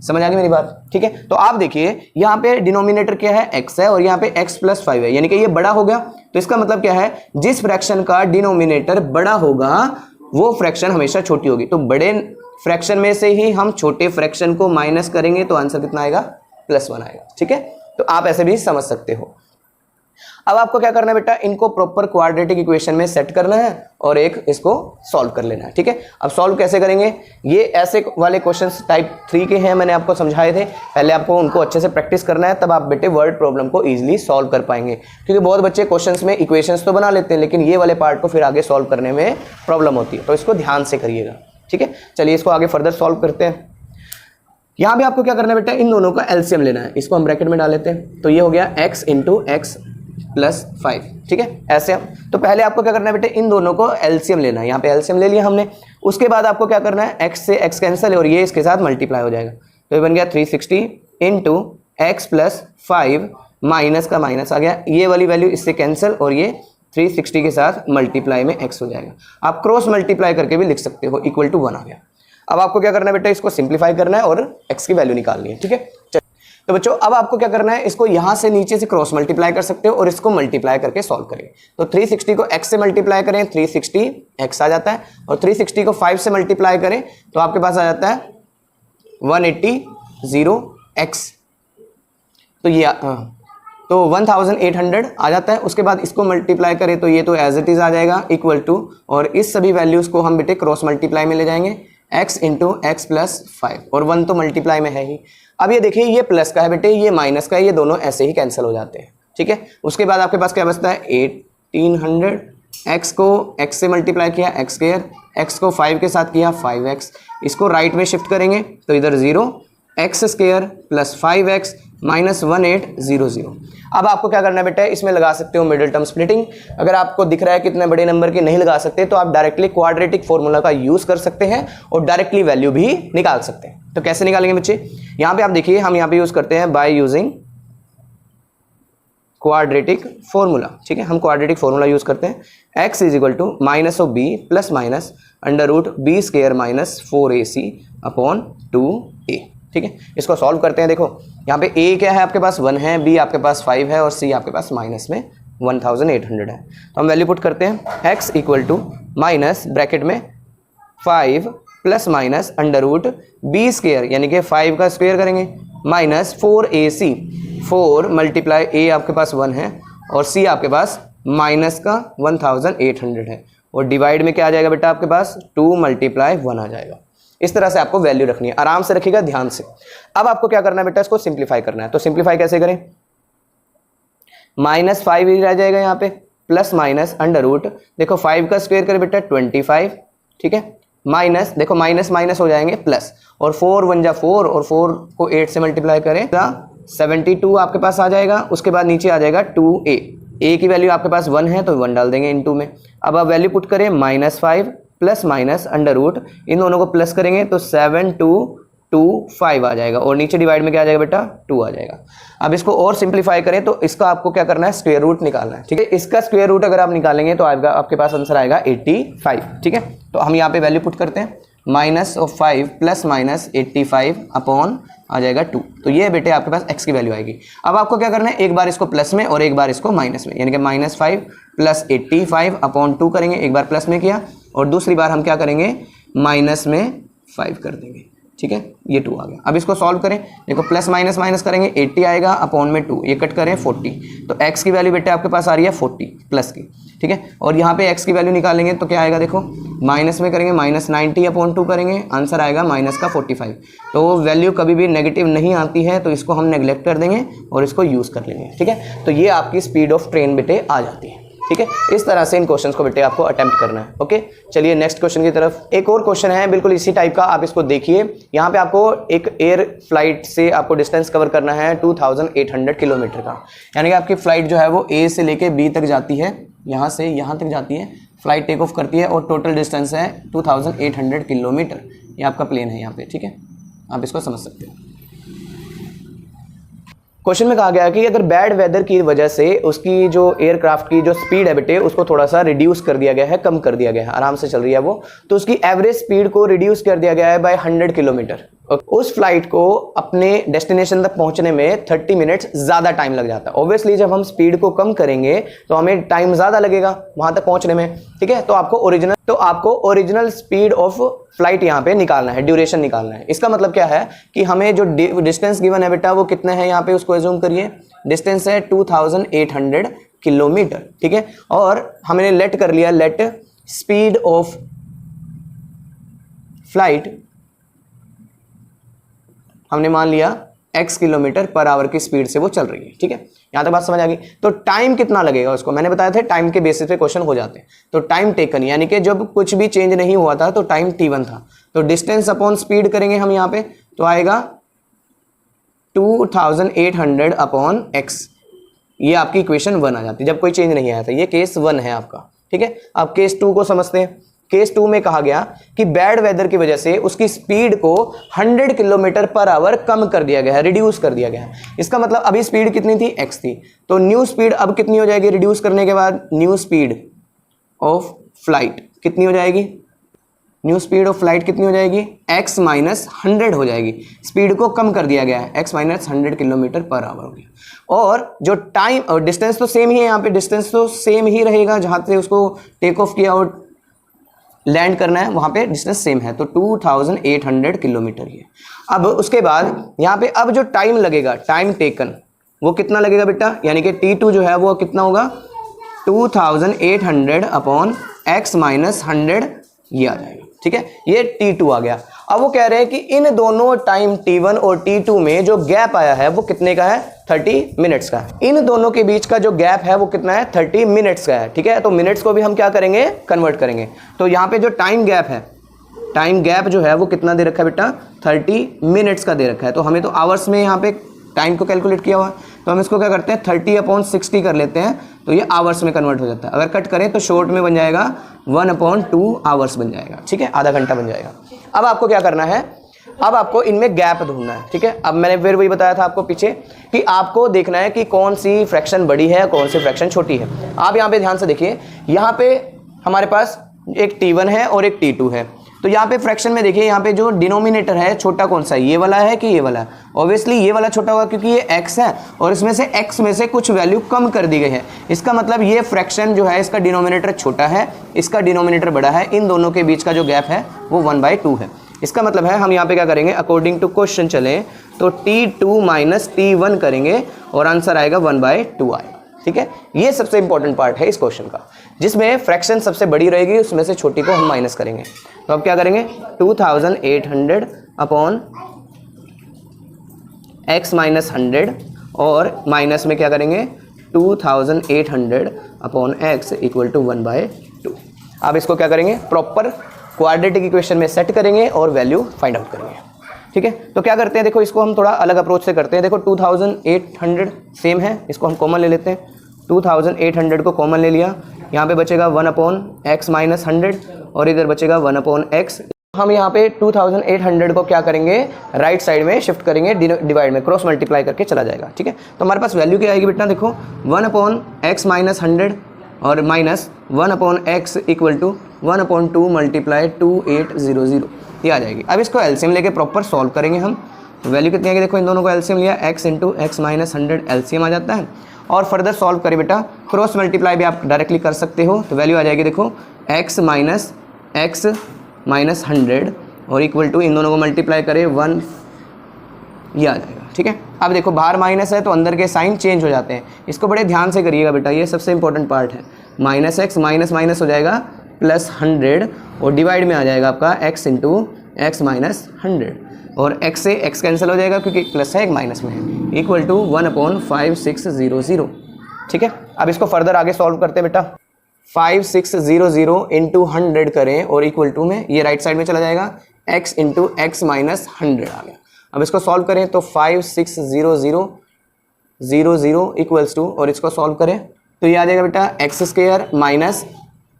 समझ आ गई मेरी बात, ठीक है। तो आप देखिए यहाँ पे डिनोमिनेटर क्या है, x है, और यहाँ पे x + 5 है, यानी कि ये बड़ा हो गया। तो इसका मतलब क्या है, जिस फ्रैक्शन का डिनोमिनेटर बड़ा होगा वो फ्रैक्शन हमेशा छोटी होगी। तो बड़े फ्रैक्शन में से ही हम छोटे फ्रैक्शन को माइनस करेंगे तो आंसर कितना आएगा, +1 आएगा, ठीक है। तो आप ऐसे भी समझ सकते हो। अब आपको क्या करना है बेटा, इनको प्रॉपर क्वाड्रेटिक इक्वेशन में सेट करना है और एक इसको सॉल्व कर लेना है। ठीक है, अब सॉल्व कैसे करेंगे, ये ऐसे वाले क्वेश्चंस टाइप 3 के हैं, मैंने आपको समझाए थे, पहले आपको उनको अच्छे से प्रैक्टिस करना है, तब आप बेटे वर्ड प्रॉब्लम को इजीली सॉल्व कर पाएंगे। क्योंकि बहुत बच्चे क्वेश्चंस में इक्वेशंस तो बना लेते हैं, लेकिन ये वाले पार्ट को फिर आगे सॉल्व करने में प्रॉब्लम होती है, तो इसको ध्यान से करिएगा। ठीक है, चलिए इसको आगे फर्दर सॉल्व करते हैं। यहाँ पे आपको क्या करना है बेटा, इन दोनों का एलसीएम लेना है, इसको हम ब्रैकेट में डाल लेते हैं, तो ये हो गया x इंटू एक्स प्लस 5। ठीक है, ऐसे हम तो पहले आपको क्या करना है बेटे, इन दोनों को एलसीएम लेना है, यहाँ पे एलसीएम ले लिया हमने। उसके बाद आपको क्या करना है, x से x कैंसिल और ये इसके साथ मल्टीप्लाई हो जाएगा, तो ये बन गया 360 इंटू एक्स प्लस 5, माइनस का माइनस आ गया, ये वाली वैल्यू इससे कैंसिल और ये 360 के साथ मल्टीप्लाई में x हो जाएगा। आप क्रॉस मल्टीप्लाई करके भी लिख सकते हो, इक्वल टू 1 आ गया। अब आपको क्या करना है बेटा, इसको सिंप्लीफाई करना है और x की वैल्यू निकालनी है। ठीक है, तो बच्चों अब आपको क्या करना है, इसको यहां से नीचे से क्रॉस मल्टीप्लाई कर सकते हो और इसको मल्टीप्लाई करके सॉल्व करेंगे। तो 360 को x से मल्टीप्लाई करें, 360 x आ जाता है, और 360 को 5 से मल्टीप्लाई करें तो आपके पास आ जाता है 180x, तो ये तो 1800 आ जाता है। उसके बाद इसको मल्टीप्लाई करें तो ये तो एज इट इज आ जाएगा इक्वल टू, और इस सभी वैल्यूज को हम बेटे क्रॉस मल्टीप्लाई में ले जाएंगे, x इंटू एक्स प्लस 5, और 1 तो मल्टीप्लाई में है ही। अब ये देखिए, ये प्लस का है बेटे, ये माइनस का है, ये दोनों ऐसे ही कैंसिल हो जाते हैं। ठीक है, उसके बाद आपके पास क्या बचता है 1800, x को x से मल्टीप्लाई किया x स्क्वायर, x को 5 के साथ किया 5x, इसको राइट में शिफ्ट करेंगे तो इधर 0, x square plus 5x minus 1800। अब आपको क्या करना है बेटा, इसमें लगा सकते हो मिडिल टर्म स्प्लिटिंग। अगर आपको दिख रहा है कितने बड़े नंबर के नहीं लगा सकते, तो आप डायरेक्टली क्वाड्रेटिक फॉर्मूला का यूज कर सकते हैं और डायरेक्टली वैल्यू भी निकाल सकते हैं। तो कैसे निकालेंगे बच्चे, यहाँ पे आप देखिए, हम यहाँ पे यूज करते हैं बाय यूजिंग क्वाड्रेटिक फॉर्मूला। ठीक है, हम क्वाड्रेटिक फॉर्मूला यूज करते हैं, x is equal to minus of b plus minus under root B square minus 4ac upon 2a। ठीक है, इसको सॉल्व करते हैं। देखो यहाँ पे a क्या है, आपके पास 1 है, b आपके पास 5 है और c आपके पास माइनस में 1800 है। तो हम वैल्यू पुट करते हैं, x equal to minus bracket में 5 plus minus under root B square, यानी कि 5 का स्क्वायर करेंगे, माइनस 4ac, 4 मल्टीप्लाई a आपके पास 1 है और c आपके पास माइनस का 1800 है, और डिवाइड में क्या आ जाएगा बेटा, आपके पास 2 मल्टीप्लाई 1 आ जाएगा। इस तरह से आपको वैल्यू रखनी है, आराम से रखिएगा, ध्यान से। अब आपको क्या करना है बेटा, इसको सिंप्लीफाई करना है। तो सिंप्लीफाई कैसे करें, माइनस 5 ही रह जाएगा यहाँ पे, प्लस माइनस अंडर रूट, देखो 5 का स्क्वायर करें बेटा 25। ठीक है, माइनस, देखो माइनस माइनस हो जाएंगे प्लस, और 4 1 जा 4, और 4 को 8 से मल्टीप्लाई करें 72 आपके पास आ जाएगा। उसके बाद नीचे आ जाएगा 2a, a की वैल्यू आपके पास 1 है तो 1 डाल देंगे इन 2 में। अब आप वैल्यू पुट करें, minus 5 plus minus under root, इन दोनों को प्लस करेंगे तो 7225 आ जाएगा, और नीचे डिवाइड में क्या आ जाएगा बेटा, 2 आ जाएगा। अब इसको और सिंप्लीफाई करें तो इसका आपको क्या करना है, स्क्वायर रूट निकालना है। ठीक है, इसका स्क्वायर रूट अगर आप निकालेंगे तो आपके पास आंसर आएगा 85। ठीक है, तो हम यहाँ पे वैल्यू पुट करते हैं, minus of 5 plus minus 85 upon आ जाएगा 2, तो ये बेटे आपके पास x की वैल्यू आएगी। अब आपको क्या करना है, एक बार इसको प्लस में और एक बार इसको माइनस में, यानी कि माइनस 5 प्लस 85 अपॉन 2 करेंगे, एक बार प्लस में किया और दूसरी बार हम क्या करेंगे, माइनस में 5 कर देंगे। ठीक है, ये 2 आ गया। अब इसको सॉल्व करें, देखो प्लस माइनस माइनस करेंगे 80 आएगा अपॉन में 2, ये कट करें 40, तो x की वैल्यू बेटे आपके पास आ रही है 40 प्लस की। ठीक है, और यहाँ पे x की वैल्यू निकालेंगे तो क्या आएगा, देखो माइनस में करेंगे माइनस 90 अपॉन 2 करेंगे, आंसर आएगा माइनस का 45। तो वैल्यू कभी भी नेगेटिव नहीं आती है, तो इसको हम नेग्लेक्ट कर देंगे और इसको यूज़ कर लेंगे। ठीक है, तो ये आपकी स्पीड ऑफ ट्रेन बेटे आ जाती है। ठीक है, इस तरह से इन क्वेश्चंस को बेटे आपको अटेम्प्ट करना है। ओके, चलिए नेक्स्ट क्वेश्चन की तरफ। एक और क्वेश्चन है बिल्कुल इसी टाइप का, आप इसको देखिए। यहाँ पे आपको एक एयर फ्लाइट से आपको डिस्टेंस कवर करना है 2800 किलोमीटर का, यानी कि आपकी फ्लाइट जो है वो ए से लेके बी तक जाती है, यहाँ से यहाँ तक जाती है, फ्लाइट टेक ऑफ करती है और टोटल डिस्टेंस है 2800 किलोमीटर। ये आपका प्लेन है यहाँ पे। ठीक है, आप इसको समझ सकते हो। क्वेश्चन में कहा गया कि अगर बैड वेदर की वजह से उसकी जो एयरक्राफ्ट की जो स्पीड है बेटे उसको थोड़ा सा रिड्यूस कर दिया गया है, कम कर दिया गया है, आराम से चल रही है वो, तो उसकी एवरेज स्पीड को रिड्यूस कर दिया गया है बाय 100 किलोमीटर। उस फ्लाइट को अपने डेस्टिनेशन तक पहुंचने में 30 मिनट्स ज़्यादा टाइम लग जाता है। ऑब्वियसली जब हम स्पीड को कम करेंगे तो हमें टाइम ज़्यादा लगेगा वहां तक पहुंचने में। ठीक है, तो आपको ओरिजिनल स्पीड ऑफ फ्लाइट यहाँ पे निकालना है, ड्यूरेशन निकालना है। इसका मतलब क्या है कि हमें जो डिस्टेंस गिवन है बेटा वो कितना है, यहाँ पे उसको एज्यूम करिए, डिस्टेंस है 2800 किलोमीटर, ठीक है। और हमने लेट कर लिया, लेट स्पीड ऑफ फ्लाइट हमने मान लिया x किलोमीटर पर आवर की स्पीड से वो चल रही है, ठीक है। यहां तक बात समझ आ गई। तो टाइम कितना लगेगा उसको, मैंने बताया था टाइम के बेसिस पे क्वेश्चन हो जाते हैं। तो टाइम टेकन यानी कि जब कुछ भी चेंज नहीं हुआ था तो टाइम t1 था, तो डिस्टेंस अपॉन स्पीड करेंगे हम यहाँ पे, तो आएगा 2800 अपॉन x। ये आपकी इक्वेशन 1 आ जाती है जब कोई चेंज नहीं आया था। ये केस 1 है आपका, ठीक है। अब केस 2 को समझते हैं। केस 2 में कहा गया कि बैड वेदर की वजह से उसकी स्पीड को 100 किलोमीटर पर आवर कम कर दिया गया है, रिड्यूस कर दिया गया है। इसका मतलब अभी स्पीड कितनी थी, x थी, तो न्यू स्पीड अब कितनी हो जाएगी रिड्यूस करने के बाद, न्यू स्पीड ऑफ फ्लाइट कितनी हो जाएगी, न्यू स्पीड ऑफ फ्लाइट कितनी हो जाएगी, x माइनस 100 हो जाएगी। स्पीड को कम कर दिया गया है, x minus 100 kilometre per hour हो गया। और जो टाइम और डिस्टेंस तो सेम ही है, यहाँ पे डिस्टेंस तो सेम ही रहेगा, जहाँ से उसको टेक ऑफ किया और लैंड करना है वहाँ पे डिस्टेंस सेम है, तो 2800 किलोमीटर ही है। अब उसके बाद यहाँ पे अब जो टाइम लगेगा, टाइम टेकन, वो कितना लगेगा बेटा, यानी कि t2 जो है वो कितना होगा 2800 अपॉन x माइनस 100, ये आ जाएगा, ठीक है। ये t2 आ गया। अब वो कह रहे हैं कि इन दोनों टाइम t1 और t2 में जो गैप आया है वो कितने का है, 30 मिनट्स का है। इन दोनों के बीच का जो गैप है वो कितना है, 30 मिनट्स का है, ठीक है। तो मिनट्स को भी हम क्या करेंगे, कन्वर्ट करेंगे। तो यहाँ पे जो टाइम गैप है, टाइम गैप जो है वो कितना दे रखा है बेटा, 30 मिनट्स का दे रखा है। तो हमें तो आवर्स में यहाँ पे टाइम को कैलकुलेट किया हुआ है, तो हम इसको क्या करते हैं 30/60 कर लेते हैं, तो ये आवर्स में कन्वर्ट हो जाता है। अगर कट करें तो शॉर्ट में बन जाएगा 1/2 आवर्स बन जाएगा, ठीक है, आधा घंटा बन जाएगा। अब आपको क्या करना है, अब आपको इनमें गैप ढूंढना है, ठीक है। अब मैंने फिर वही बताया था आपको पीछे कि आपको देखना है कि कौन सी फ्रैक्शन बड़ी है, कौन सी फ्रैक्शन छोटी है। आप यहाँ पे ध्यान से देखिए, यहाँ पे हमारे पास एक t1 है और एक t2 है। तो यहाँ पे फ्रैक्शन में देखिए, यहाँ पे जो डिनोमिनेटर है छोटा कौन सा है, ये वाला है कि ये वाला है, ऑब्वियसली ये वाला छोटा होगा क्योंकि ये x है और इसमें से x में से कुछ वैल्यू कम कर दी गई है। इसका मतलब ये फ्रैक्शन जो है इसका डिनोमिनेटर छोटा है, इसका डिनोमिनेटर बड़ा है, इन दोनों के बीच का जो गैप है वो 1/2 है। इसका मतलब है हम यहाँ पे क्या करेंगे, अकॉर्डिंग टू क्वेश्चन चले तो t2 माइनस t1 करेंगे और आंसर आएगा 1/2 आएगा, ठीक है। ये सबसे इंपॉर्टेंट पार्ट है इस क्वेश्चन का, जिसमें फ्रैक्शन सबसे बड़ी रहेगी, उसमें से छोटी को हम माइनस करेंगे। तो अब क्या करेंगे, 2800 अपॉन x माइनस 100 और माइनस में क्या करेंगे 2800 अपॉन x इक्वल टू 1/2। अब इसको क्या करेंगे, प्रॉपर क्वाड्रेटिक इक्वेशन में सेट करेंगे और वैल्यू फाइंड आउट करेंगे, ठीक है। तो क्या करते हैं, देखो इसको हम थोड़ा अलग अप्रोच से करते हैं। देखो 2800 सेम है, इसको हम कॉमन ले लेते हैं। 2800 को कॉमन ले लिया, यहाँ पे बचेगा 1/x माइनस 100 और इधर बचेगा 1/x। हम यहाँ पे 2800 को क्या करेंगे, राइट साइड में शिफ्ट करेंगे, डिवाइड में क्रॉस मल्टीप्लाई करके चला जाएगा, ठीक है। तो हमारे पास वैल्यू क्या आएगी बेटा, देखो 1/x माइनस 100 और minus 1/x equal to 1/2 multiply 2800, ये आ जाएगी। अब इसको एलसीएम लेके प्रॉपर सॉल्व करेंगे हम। तो वैल्यू कितनी आएगी, देखो इन दोनों को एलसीएम लिया, x into x minus 100 LCM आ जाता है। और फर्दर सॉल्व करें बेटा, क्रॉस मल्टीप्लाई भी आप डायरेक्टली कर सकते हो। तो वैल्यू आ जाएगी देखो x माइनस 100 और इक्वल टू इन दोनों को मल्टीप्लाई करें 1, ये आ जाएगा, ठीक है। अब देखो बाहर माइनस है तो अंदर के साइन चेंज हो जाते हैं, इसको बड़े ध्यान से करिएगा बेटा, ये सबसे इंपॉर्टेंट पार्ट है। माइनस x माइनस माइनस हो जाएगा प्लस 100 और डिवाइड में आ जाएगा आपका x इंटू एक्स माइनस 100 और x से x कैंसिल हो जाएगा क्योंकि प्लस है एक माइनस में है, इक्वल टू 1/5600, ठीक है। अब इसको फर्दर आगे सॉल्व करते हैं बेटा। 5600 इंटू 100 करें और इक्वल टू में ये राइट साइड में चला जाएगा, x इंटू एक्स माइनस 100 आ गया। अब इसको सॉल्व करें तो 5600 इक्वल्स टू, और इसको सॉल्व करें तो ये आ जाएगा बेटा x² माइनस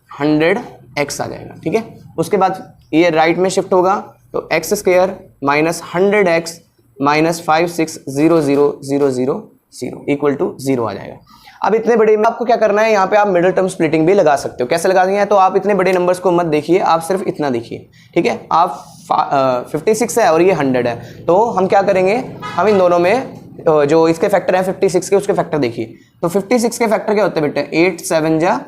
100x आ जाएगा, ठीक है। उसके बाद ये राइट में शिफ्ट होगा तो x² minus 100x minus 560000 equal to 0 आ जाएगा। अब इतने बड़े में आपको क्या करना है, यहाँ पे आप मिडिल टर्म स्प्लिटिंग भी लगा सकते हो। कैसे लगा देंगे, तो आप इतने बड़े नंबर्स को मत देखिए, आप सिर्फ इतना देखिए, ठीक है। आप 56 है और ये 100 है, तो हम क्या करेंगे, हम इन दोनों में जो इसके फैक्टर हैं 56 के, उसके फैक्टर देखिए। तो 56 के फैक्टर क्या होते हैं बेटा, 8 7 जा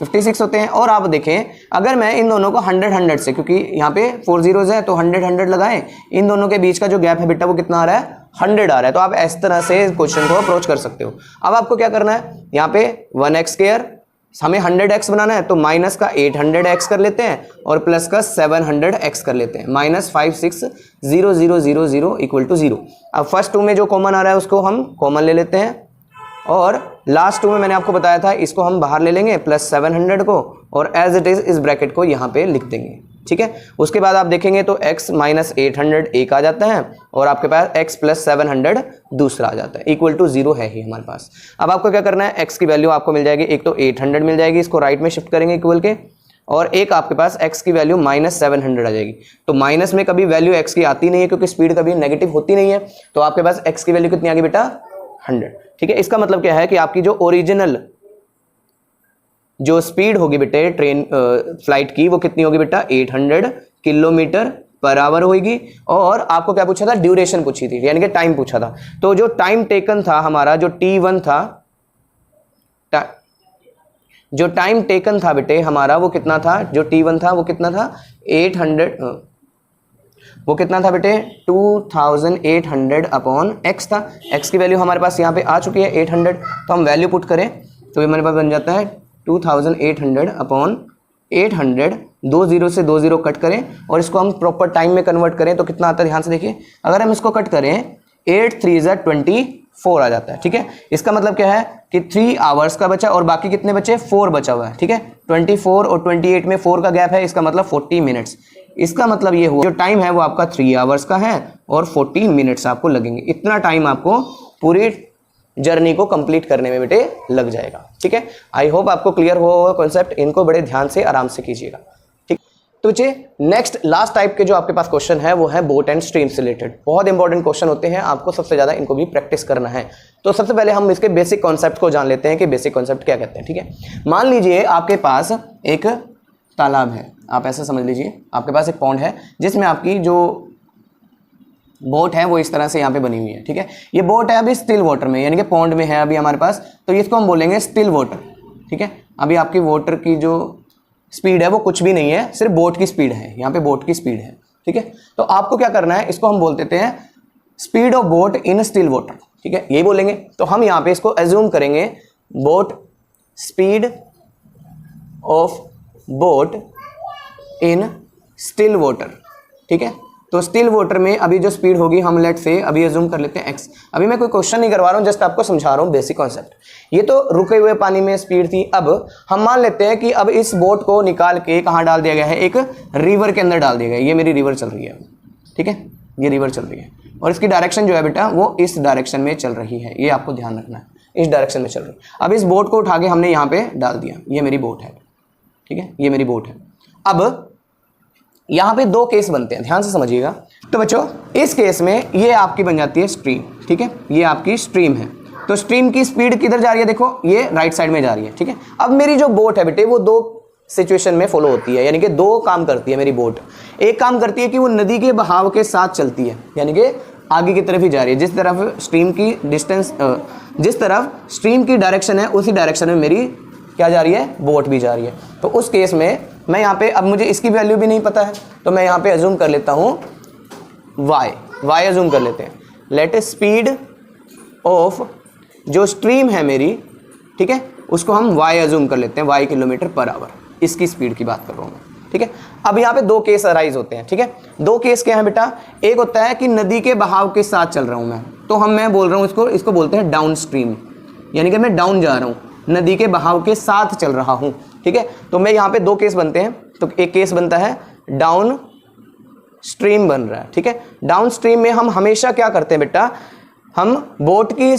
56 होते हैं। और आप देखें अगर मैं इन दोनों को 100 से, क्योंकि यहाँ पे 4 zeros है तो 100 लगाएं, इन दोनों के बीच का जो गैप है बेटा वो कितना आ रहा है, 100 आ रहा है। तो आप इस तरह से क्वेश्चन को अप्रोच कर सकते हो। अब आपको क्या करना है, यहाँ पे 1x², हमें 100x बनाना है, तो माइनस का 800x कर लेते हैं और प्लस का 700x कर लेते हैं। -56000 इक्वल टू 0। अब फर्स्ट 2 में जो कॉमन आ रहा है उसको हम कॉमन ले लेते हैं, और लास्ट 2 में मैंने आपको बताया था इसको हम बाहर ले लेंगे +700 को, और एज इट इज इस ब्रैकेट को यहाँ पे लिख देंगे। ठीक है, उसके बाद आप देखेंगे तो x - 800 एक आ जाता है, और आपके पास x + 700 दूसरा आ जाता है, इक्वल टू 0 है ही हमारे पास। अब आपको क्या करना है, x की वैल्यू आपको मिल जाएगी, एक तो 800 मिल जाएगी, इसको राइट में शिफ्ट करेंगे इक्वल के, और एक आपके पास x की वैल्यू -700 आ जाएगी। तो माइनस में कभी वैल्यू x की आती नहीं है, क्योंकि स्पीड कभी नेगेटिव होती नहीं है। तो आपके पास x की वैल्यू कितनी आ गई बेटा, 100। ठीक है, इसका मतलब क्या है कि आपकी जो ओरिजिनल जो स्पीड होगी बेटे ट्रेन फ्लाइट की, वो कितनी होगी बेटा, 800 km/h होगी। और आपको क्या पूछा था, ड्यूरेशन पूछी थी, यानी कि टाइम पूछा था। तो जो टाइम टेकन था हमारा, जो t1 था, जो टाइम टेकन था बेटे हमारा वो कितना था, जो t1 था वो कितना था, 800, वो कितना था बेटे, 2800/x था। x की वैल्यू हमारे पास यहाँ पे आ चुकी है 800, तो हम वैल्यू पुट करें तो ये हमारे पास बन जाता है 2800/800। 2 0 से 2 0 कट करें और इसको हम प्रॉपर टाइम में कन्वर्ट करें तो कितना आता है, ध्यान से देखिए। अगर हम इसको कट करें 8 3 = 24 आ जाता है। ठीक है, इसका मतलब क्या है कि 3 आवर्स का बचा और बाकी कितने बचे, 4 बचा हुआ है। ठीक है, 24 और 28 में 4 का गैप है, इसका मतलब 40 मिनट्स। इसका मतलब ये हुआ जो टाइम है वो आपका 3 आवर्स का है और 40 मिनट्स आपको लगेंगे। इतना टाइम आपको पूरी जर्नी को कंप्लीट करने में बेटे लग जाएगा। ठीक है, आई होप आपको क्लियर हुआ होगा कॉन्सेप्ट। इनको बड़े ध्यान से आराम से कीजिएगा। ठीक, तो नेक्स्ट लास्ट टाइप के जो आपके पास क्वेश्चन है वो है बोट एंड स्ट्रीम से रिलेटेड। बहुत इंपॉर्टेंट क्वेश्चन होते हैं, आपको सबसे ज्यादा इनको भी प्रैक्टिस करना है। तो सबसे पहले हम इसके बेसिक कॉन्सेप्ट को जान लेते हैं कि बेसिक कॉन्सेप्ट क्या कहते हैं। ठीक है, मान लीजिए आपके पास एक तालाब है, आप ऐसा समझ लीजिए आपके पास एक पॉन्ड है जिसमें आपकी जो बोट है वो इस तरह से यहाँ पे बनी हुई है। ठीक है, ये बोट है अभी स्टिल वाटर में, यानी कि पॉन्ड में है अभी हमारे पास, तो इसको हम बोलेंगे स्टिल वाटर। ठीक है, अभी आपकी वाटर की जो स्पीड है वो कुछ भी नहीं है, सिर्फ बोट की स्पीड है, यहाँ पे बोट की स्पीड है। ठीक है, तो आपको क्या करना है, इसको हम बोल देते हैं speed of boat in still water. ठीक है, यही बोलेंगे। तो हम यहाँ पे इसको एज्यूम करेंगे boat speed of boat in still water. ठीक है, तो स्टिल वाटर में अभी जो स्पीड होगी हम लेट से अभी एज्यूम कर लेते हैं x। अभी मैं कोई क्वेश्चन नहीं करवा रहा हूं, जस्ट आपको समझा रहा हूं बेसिक कॉन्सेप्ट। ये तो रुके हुए पानी में स्पीड थी। अब हम मान लेते हैं कि अब इस बोट को निकाल के कहां डाल दिया गया है, एक रिवर के अंदर डाल दिया गया है। ये मेरी रिवर चल रही है। ठीक है, ये रिवर चल रही है और इसकी डायरेक्शन जो है बेटा वो इस डायरेक्शन में चल रही है, ये आपको ध्यान रखना है, इस डायरेक्शन में चल रही है। अब इस बोट को उठा के हमने यहाँ पे डाल दिया, ये मेरी बोट है। ठीक है, ये मेरी बोट है। अब यहाँ पे 2 केस बनते हैं, ध्यान से समझिएगा। तो बच्चों इस केस में ये आपकी बन जाती है स्ट्रीम। ठीक है, ये आपकी स्ट्रीम है। तो स्ट्रीम की स्पीड किधर जा रही है, देखो ये राइट साइड में जा रही है। ठीक है, अब मेरी जो बोट है बेटे वो 2 सिचुएशन में फॉलो होती है, यानी कि 2 काम करती है मेरी बोट। एक काम करती है कि वो नदी के बहाव के साथ चलती है, यानी कि आगे की तरफ ही जा रही है, जिस तरफ स्ट्रीम की डिस्टेंस, जिस तरफ स्ट्रीम की डायरेक्शन है उसी डायरेक्शन में मेरी क्या जा रही है, बोट भी जा रही है। तो उस केस में मैं यहाँ पे, अब मुझे इसकी वैल्यू भी नहीं पता है, तो मैं यहाँ पे एज्यूम कर लेता हूँ y एज्यूम कर लेते हैं। लेट स्पीड ऑफ जो स्ट्रीम है मेरी, ठीक है, उसको हम y एज्यूम कर लेते हैं, y km/h। इसकी स्पीड की बात कर रहा हूँ मैं। ठीक है, अब यहाँ पे 2 केस अराइज होते हैं। ठीक है, 2 केस क्या है बेटा, एक होता है कि नदी के बहाव के साथ चल रहा हूँ मैं, तो मैं बोल रहा हूँ इसको बोलते हैं डाउन स्ट्रीम, यानी कि मैं डाउन जा रहा हूँ, नदी के बहाव के साथ चल रहा हूँ। ठीक है, तो मैं यहाँ पे 2 केस बनते हैं। तो एक केस बनता है डाउन स्ट्रीम बन रहा है। ठीक है, डाउन स्ट्रीम में हम हमेशा क्या करते हैं बेटा, हम बोट की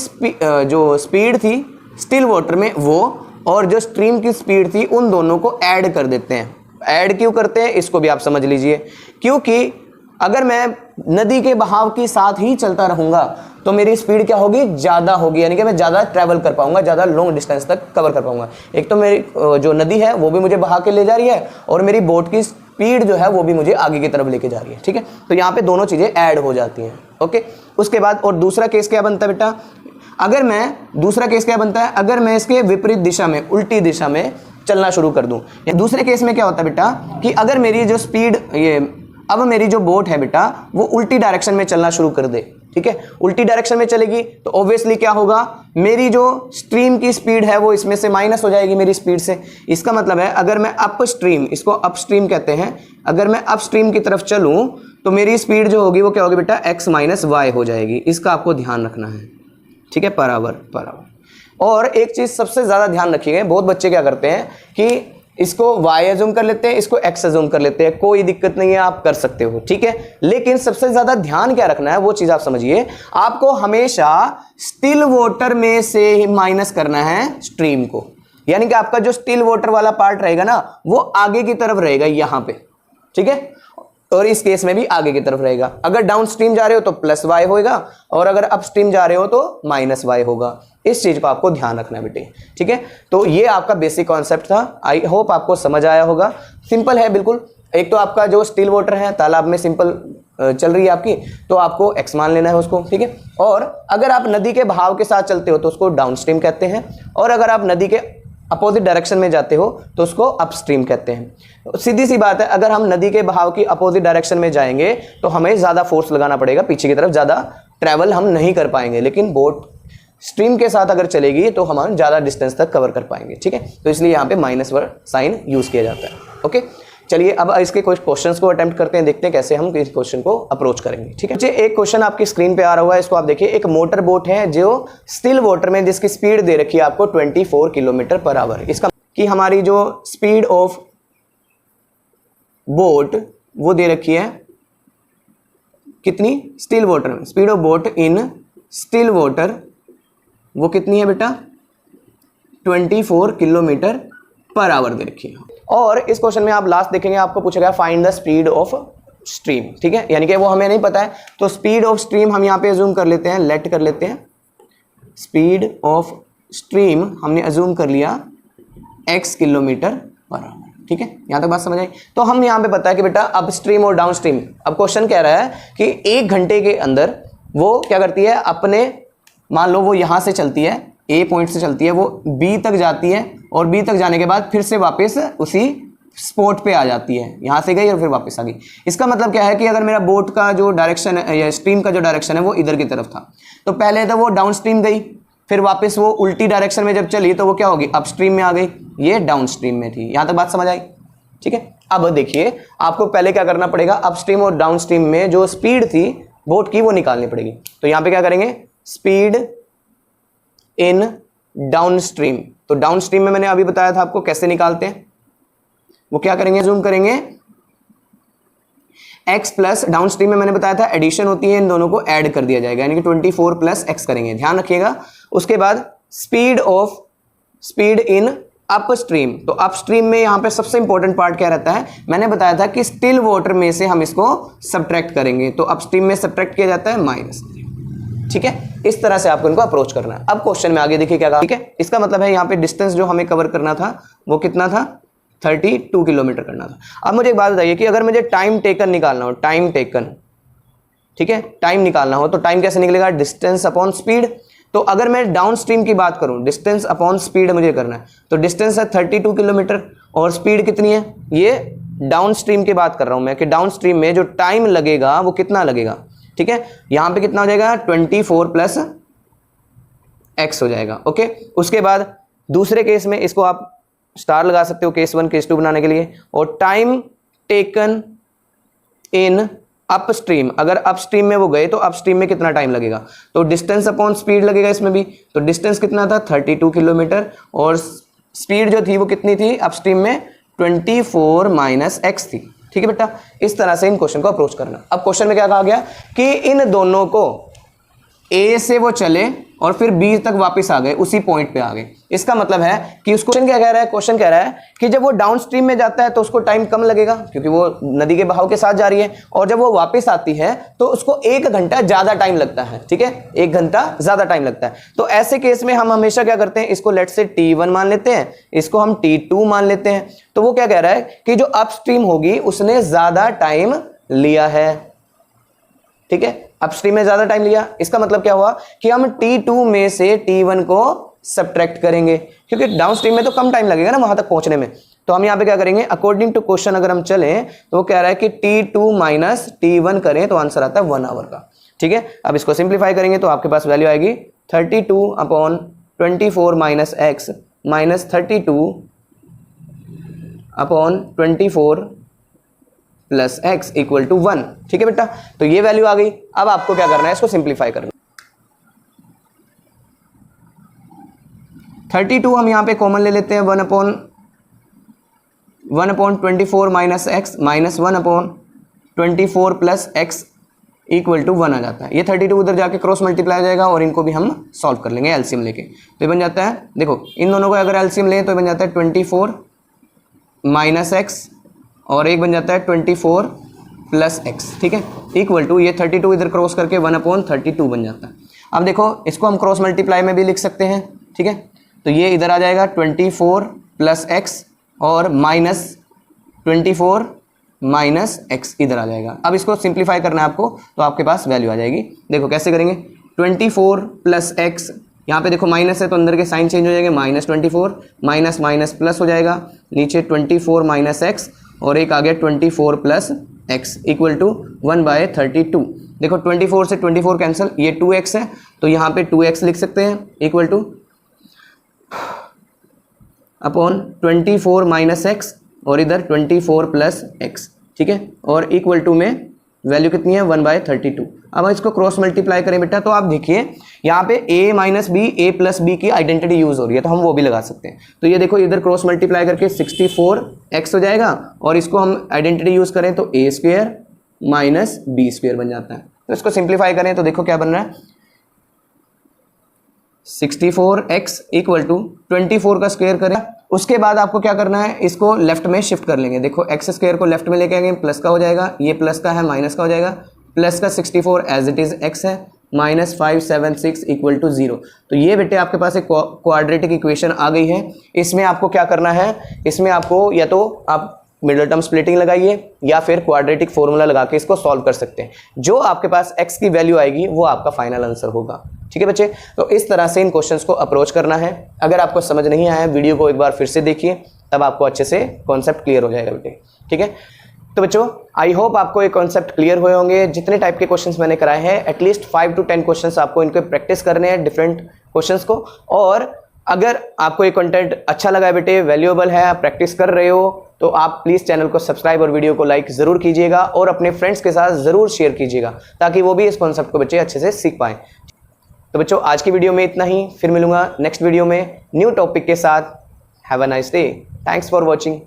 जो स्पीड थी स्टिल वाटर में वो और जो स्ट्रीम की स्पीड थी उन दोनों को ऐड कर देते हैं। ऐड क्यों करते हैं इसको भी आप समझ लीजिए, क्योंकि अगर मैं नदी के बहाव के साथ ही चलता रहूंगा तो मेरी स्पीड क्या होगी, ज़्यादा होगी, यानी कि मैं ज़्यादा ट्रैवल कर पाऊंगा, ज़्यादा लॉन्ग डिस्टेंस तक कवर कर पाऊंगा। एक तो मेरी जो नदी है वो भी मुझे बहा के ले जा रही है और मेरी बोट की स्पीड जो है वो भी मुझे आगे की तरफ लेके जा रही है। ठीक है, तो यहाँ पे दोनों चीज़ें ऐड हो जाती हैं। ओके, उसके बाद और दूसरा केस क्या बनता है बेटा, दूसरा केस क्या बनता है, अगर मैं इसके विपरीत दिशा में, उल्टी दिशा में चलना शुरू कर दूं। दूसरे केस में क्या होता है बेटा कि अगर मेरी जो स्पीड अब मेरी जो बोट है बेटा वो उल्टी डायरेक्शन में चलना शुरू कर दे। ठीक ठीक है। उल्टी डायरेक्शन में चलेगी तो ऑब्वियसली क्या होगा, मेरी जो स्ट्रीम की स्पीड है वो इसमें से माइनस हो जाएगी मेरी स्पीड से। इसका मतलब है अगर मैं अप स्ट्रीम, इसको अप स्ट्रीम कहते हैं, अगर मैं अप स्ट्रीम की तरफ चलूं तो मेरी स्पीड जो होगी वो क्या होगी बेटा, x माइनस वाई हो जाएगी। इसका आपको ध्यान रखना है, ठीक है, बराबर। और एक चीज सबसे ज्यादा ध्यान रखिएगा, बहुत बच्चे क्या करते हैं कि इसको y एज्यूम कर लेते हैं, इसको x एज्यूम कर लेते हैं, कोई दिक्कत नहीं है, आप कर सकते हो, ठीक है। लेकिन सबसे ज्यादा ध्यान क्या रखना है वो चीज आप समझिए, आपको हमेशा स्टिल वाटर में से ही माइनस करना है स्ट्रीम को, यानी कि आपका जो स्टिल वाटर वाला पार्ट रहेगा ना वो आगे की तरफ रहेगा यहां पे, ठीक है, और इस केस में भी आगे की तरफ रहेगा। अगर डाउन स्ट्रीम जा रहे हो तो प्लस वाई होगा और अगर अप स्ट्रीम जा रहे हो तो माइनस वाई होगा। इस चीज को आपको ध्यान रखना है बेटे, ठीक है। तो ये आपका बेसिक कॉन्सेप्ट था, आई होप आपको समझ आया होगा। सिंपल है बिल्कुल। एक तो आपका जो स्टिल वाटर है तालाब में सिंपल चल रही है आपकी, तो आपको एक्स मान लेना है उसको, ठीक है। और अगर आप नदी के बहाव के साथ चलते हो तो उसको डाउन स्ट्रीम कहते हैं, और अगर आप नदी के अपोजिट डायरेक्शन में जाते हो तो उसको अपस्ट्रीम कहते हैं। सीधी सी बात है, अगर हम नदी के बहाव की अपोजिट डायरेक्शन में जाएंगे तो हमें ज्यादा फोर्स लगाना पड़ेगा, पीछे की तरफ ज्यादा ट्रैवल हम नहीं कर पाएंगे, लेकिन बोट स्ट्रीम के साथ अगर चलेगी तो हम ज्यादा डिस्टेंस तक कवर कर पाएंगे, ठीक है। तो इसलिए यहाँ पे माइनस वर्ड साइन यूज किया जाता है, ओके। चलिए अब इसके कुछ क्वेश्चंस को अटेम्प्ट करते हैं, देखते हैं कैसे हम इस क्वेश्चन को अप्रोच करेंगे, ठीक है। एक क्वेश्चन आपकी स्क्रीन पे आ रहा हुआ है, इसको आप देखिए। एक मोटर बोट है जो स्टिल वाटर में, जिसकी स्पीड दे रखी है आपको 24 किलोमीटर पर आवर। इसका कि हमारी जो स्पीड ऑफ बोट वो दे रखी है कितनी, स्टिल वाटर में, speed of boat in still water वो कितनी है बेटा, 24 किलोमीटर पर आवर दे रखी है। और इस क्वेश्चन में आप लास्ट देखेंगे, आपको पूछेगा find the speed of stream, ठीक है, यानी कि वो हमें नहीं पता है तो स्पीड ऑफ स्ट्रीम हम यहाँ पे अज्यूम कर लेते हैं, लेट कर लेते हैं। स्पीड ऑफ स्ट्रीम हमने अज्यूम कर लिया x किलोमीटर पर आवर, ठीक है। यहां तक बात समझ आई। तो हम यहाँ पे पता है कि बेटा अप स्ट्रीम और डाउन स्ट्रीम, अब क्वेश्चन कह रहा है कि 1 घंटे के अंदर वो क्या करती है, अपने मान लो वो यहां से चलती है, ए पॉइंट से चलती है, वो बी तक जाती है और बी तक जाने के बाद फिर से वापस उसी स्पॉट पे आ जाती है, यहां से गई और फिर वापस आ गई। इसका मतलब क्या है कि अगर मेरा बोट का जो डायरेक्शन है या स्ट्रीम का जो डायरेक्शन है वो इधर की तरफ था, तो पहले तो वो डाउन स्ट्रीम गई, फिर वापस वो उल्टी डायरेक्शन में जब चली तो वो क्या होगी, अप स्ट्रीम में आ गई, ये डाउन स्ट्रीम में थी। यहां तक बात समझ आई, ठीक है। अब देखिए आपको पहले क्या करना पड़ेगा, अप स्ट्रीम और डाउन स्ट्रीम में जो स्पीड थी बोट की वो निकालनी पड़ेगी। तो यहां पे क्या करेंगे, स्पीड इन डाउन स्ट्रीम। तो डाउन स्ट्रीम में मैंने अभी बताया था आपको कैसे निकालते हैं, वो क्या करेंगे, जूम करेंगे x प्लस, डाउन स्ट्रीम में मैंने बताया था एडिशन होती है, इन दोनों को ऐड कर दिया जाएगा, यानी कि 24 प्लस x करेंगे, ध्यान रखिएगा। उसके बाद स्पीड इन अप स्ट्रीम। तो अप स्ट्रीम में यहां पे सबसे इंपॉर्टेंट पार्ट क्या रहता है, मैंने बताया था कि स्टिल वाटर में से हम इसको सब्ट्रैक्ट करेंगे, तो अप स्ट्रीम में सब्ट्रैक्ट किया जाता है माइनस, ठीक है। इस तरह से आपको इनको अप्रोच करना है। अब क्वेश्चन में आगे देखिए क्या कहा, ठीक है। इसका मतलब है यहाँ पे डिस्टेंस जो हमें कवर करना था वो कितना था, 32 किलोमीटर करना था। अब मुझे एक बात बताइए कि अगर मुझे टाइम टेकन निकालना हो, टाइम टेकन, ठीक है, टाइम निकालना हो तो टाइम कैसे निकलेगा, डिस्टेंस अपॉन स्पीड। तो अगर मैं डाउन स्ट्रीम की बात करूं, डिस्टेंस अपॉन स्पीड मुझे करना है, तो डिस्टेंस है 32 किलोमीटर और स्पीड कितनी है, ये डाउन स्ट्रीम की बात कर रहा हूं मैं कि डाउन स्ट्रीम में जो टाइम लगेगा वो कितना लगेगा, ठीक है। यहां पे कितना हो जाएगा, 24 प्लस x हो जाएगा, ओके। उसके बाद दूसरे केस में इसको आप स्टार लगा सकते हो, केस 1 केस 2 बनाने के लिए। और time taken in up stream, अगर अप स्ट्रीम में वो गए तो अप स्ट्रीम में कितना टाइम लगेगा, तो डिस्टेंस अपॉन स्पीड लगेगा इसमें भी। तो डिस्टेंस कितना था, 32 किलोमीटर, और स्पीड जो थी वो कितनी थी अप स्ट्रीम में, 24 माइनस x थी, ठीक है बेटा। इस तरह से इन क्वेश्चन को अप्रोच करना। अब क्वेश्चन में क्या कहा गया कि इन दोनों को ए से वो चले और फिर बी तक वापस आ गए, उसी पॉइंट पे आ गए। इसका मतलब है कि उस क्वेश्चन क्या कह रहा है, क्वेश्चन कह रहा है कि जब वो डाउन स्ट्रीम में जाता है तो उसको टाइम कम लगेगा क्योंकि वो नदी के बहाव के साथ जा रही है, और जब वो वापस आती है तो उसको 1 घंटा ज्यादा टाइम लगता है, ठीक है, 1 घंटा ज्यादा टाइम लगता है। तो ऐसे केस में हम हमेशा क्या करते हैं, इसको लेट से T1 मान लेते हैं, इसको हम T2 मान लेते हैं। तो वो क्या कह रहा है कि जो अप स्ट्रीम होगी उसने ज्यादा टाइम लिया है, ठीक है, अपस्ट्रीम में ज्यादा टाइम लिया। इसका मतलब क्या हुआ कि हम T2 में से T1 को सब्ट्रैक्ट करेंगे क्योंकि डाउनस्ट्रीम में तो कम टाइम लगेगा ना वहां तक पहुंचने में। तो हम यहां पे क्या करेंगे, अकॉर्डिंग टू क्वेश्चन अगर हम चलें तो वो कह रहा है कि T2 माइनस T1 करें तो आंसर आता है 1 आवर का। ठीक है, अब इसको सिंप्लीफाई करेंगे तो आपके पास वैल्यू आएगी 32 upon 24 minus x minus 32 upon 24 plus x equal to 1। ठीक है बेटा, तो ये वैल्यू आ गई। अब आपको क्या करना है, इसको सिंप्लीफाई करना। 32 हम यहाँ पे कॉमन ले लेते हैं, 1 upon 24 minus x minus 1 upon 24 plus x equal to 1 आ जाता है। ये 32 उधर जाके क्रॉस मल्टीप्लाई हो जाएगा और इनको भी हम सॉल्व कर लेंगे एलसीएम लेके। तो ये बन जाता है, देखो इन दोनों को अगर एलसीएम लें तो बन जाता है 24 माइनस एक्स और एक बन जाता है 24 प्लस एक्स। ठीक है, इक्वल टू ये 32 इधर क्रॉस करके 1 अपॉन 32 बन जाता है। अब देखो इसको हम क्रॉस मल्टीप्लाई में भी लिख सकते हैं। ठीक है, तो ये इधर आ जाएगा 24 प्लस एक्स और माइनस 24 माइनस एक्स इधर आ जाएगा। अब इसको सिंप्लीफाई करना है आपको, तो आपके पास वैल्यू आ जाएगी। देखो कैसे करेंगे, 24 प्लस एक्स, यहाँ पे देखो माइनस है तो अंदर के साइन चेंज हो जाएंगे, माइनस 24 माइनस माइनस प्लस हो जाएगा, नीचे 24 माइनस एक्स और एक आ गया 24 प्लस एक्स इक्वल टू 1/32। देखो 24 से 24 कैंसिल, ये 2x है तो यहाँ पे 2x लिख सकते हैं equal two upon 24 minus x और इधर 24 प्लस एक्स। ठीक है, और इक्वल टू में वैल्यू कितनी है 1/32। अब इसको क्रॉस मल्टीप्लाई करें बेटा तो आप देखिए यहाँ पे a minus B a plus B की आइडेंटिटी यूज हो रही है तो हम वो भी लगा सकते हैं। तो ये देखो इधर क्रॉस मल्टीप्लाई करके 64x हो जाएगा और इसको हम आइडेंटिटी यूज करें तो a square minus B square बन जाता है। तो इसको सिंप्लीफाई करें तो देखो क्या बन रहा है, 64x इक्वल टू 24 का स्क्वायर करें। उसके बाद आपको क्या करना है, इसको लेफ्ट में शिफ्ट कर लेंगे। देखो एक्स स्क्वायर को लेफ्ट में लेके आएंगे, प्लस का हो जाएगा, ये प्लस का है माइनस का हो जाएगा, प्लस का 64 एज इट इज एक्स है माइनस 576 इक्वल टू 0। तो ये बेटे आपके पास एक क्वाड्रेटिक इक्वेशन आ गई है। इसमें आपको क्या करना है, इसमें आपको या तो आप मिडिल टर्म स्प्लिटिंग लगाइए या फिर क्वाड्रेटिक फॉर्मूला लगा के इसको सॉल्व कर सकते हैं। जो आपके पास x की वैल्यू आएगी वो आपका फाइनल आंसर होगा। ठीक है बच्चे, तो इस तरह से इन क्वेश्चंस को अप्रोच करना है। अगर आपको समझ नहीं आया वीडियो को एक बार फिर से देखिए, तब आपको अच्छे से कॉन्सेप्ट क्लियर हो जाएगा बेटे। ठीक है, तो बच्चों आई होप आपको ये कॉन्सेप्ट क्लियर हुए होंगे। जितने टाइप के क्वेश्चंस मैंने कराए हैं एटलीस्ट 5 to 10 क्वेश्चंस आपको इनको प्रैक्टिस करने हैं, डिफरेंट क्वेश्चंस को। और अगर आपको ये कंटेंट अच्छा लगा है बेटे, वैल्यूएबल है, आप प्रैक्टिस कर रहे हो, तो आप प्लीज़ चैनल को सब्सक्राइब और वीडियो को लाइक ज़रूर कीजिएगा और अपने फ्रेंड्स के साथ ज़रूर शेयर कीजिएगा ताकि वो भी इस कॉन्सेप्ट को बच्चे अच्छे से सीख पाएँ। तो बच्चों आज की वीडियो में इतना ही, फिर मिलूंगा नेक्स्ट वीडियो में न्यू टॉपिक के साथ। Have a nice day, thanks for watching.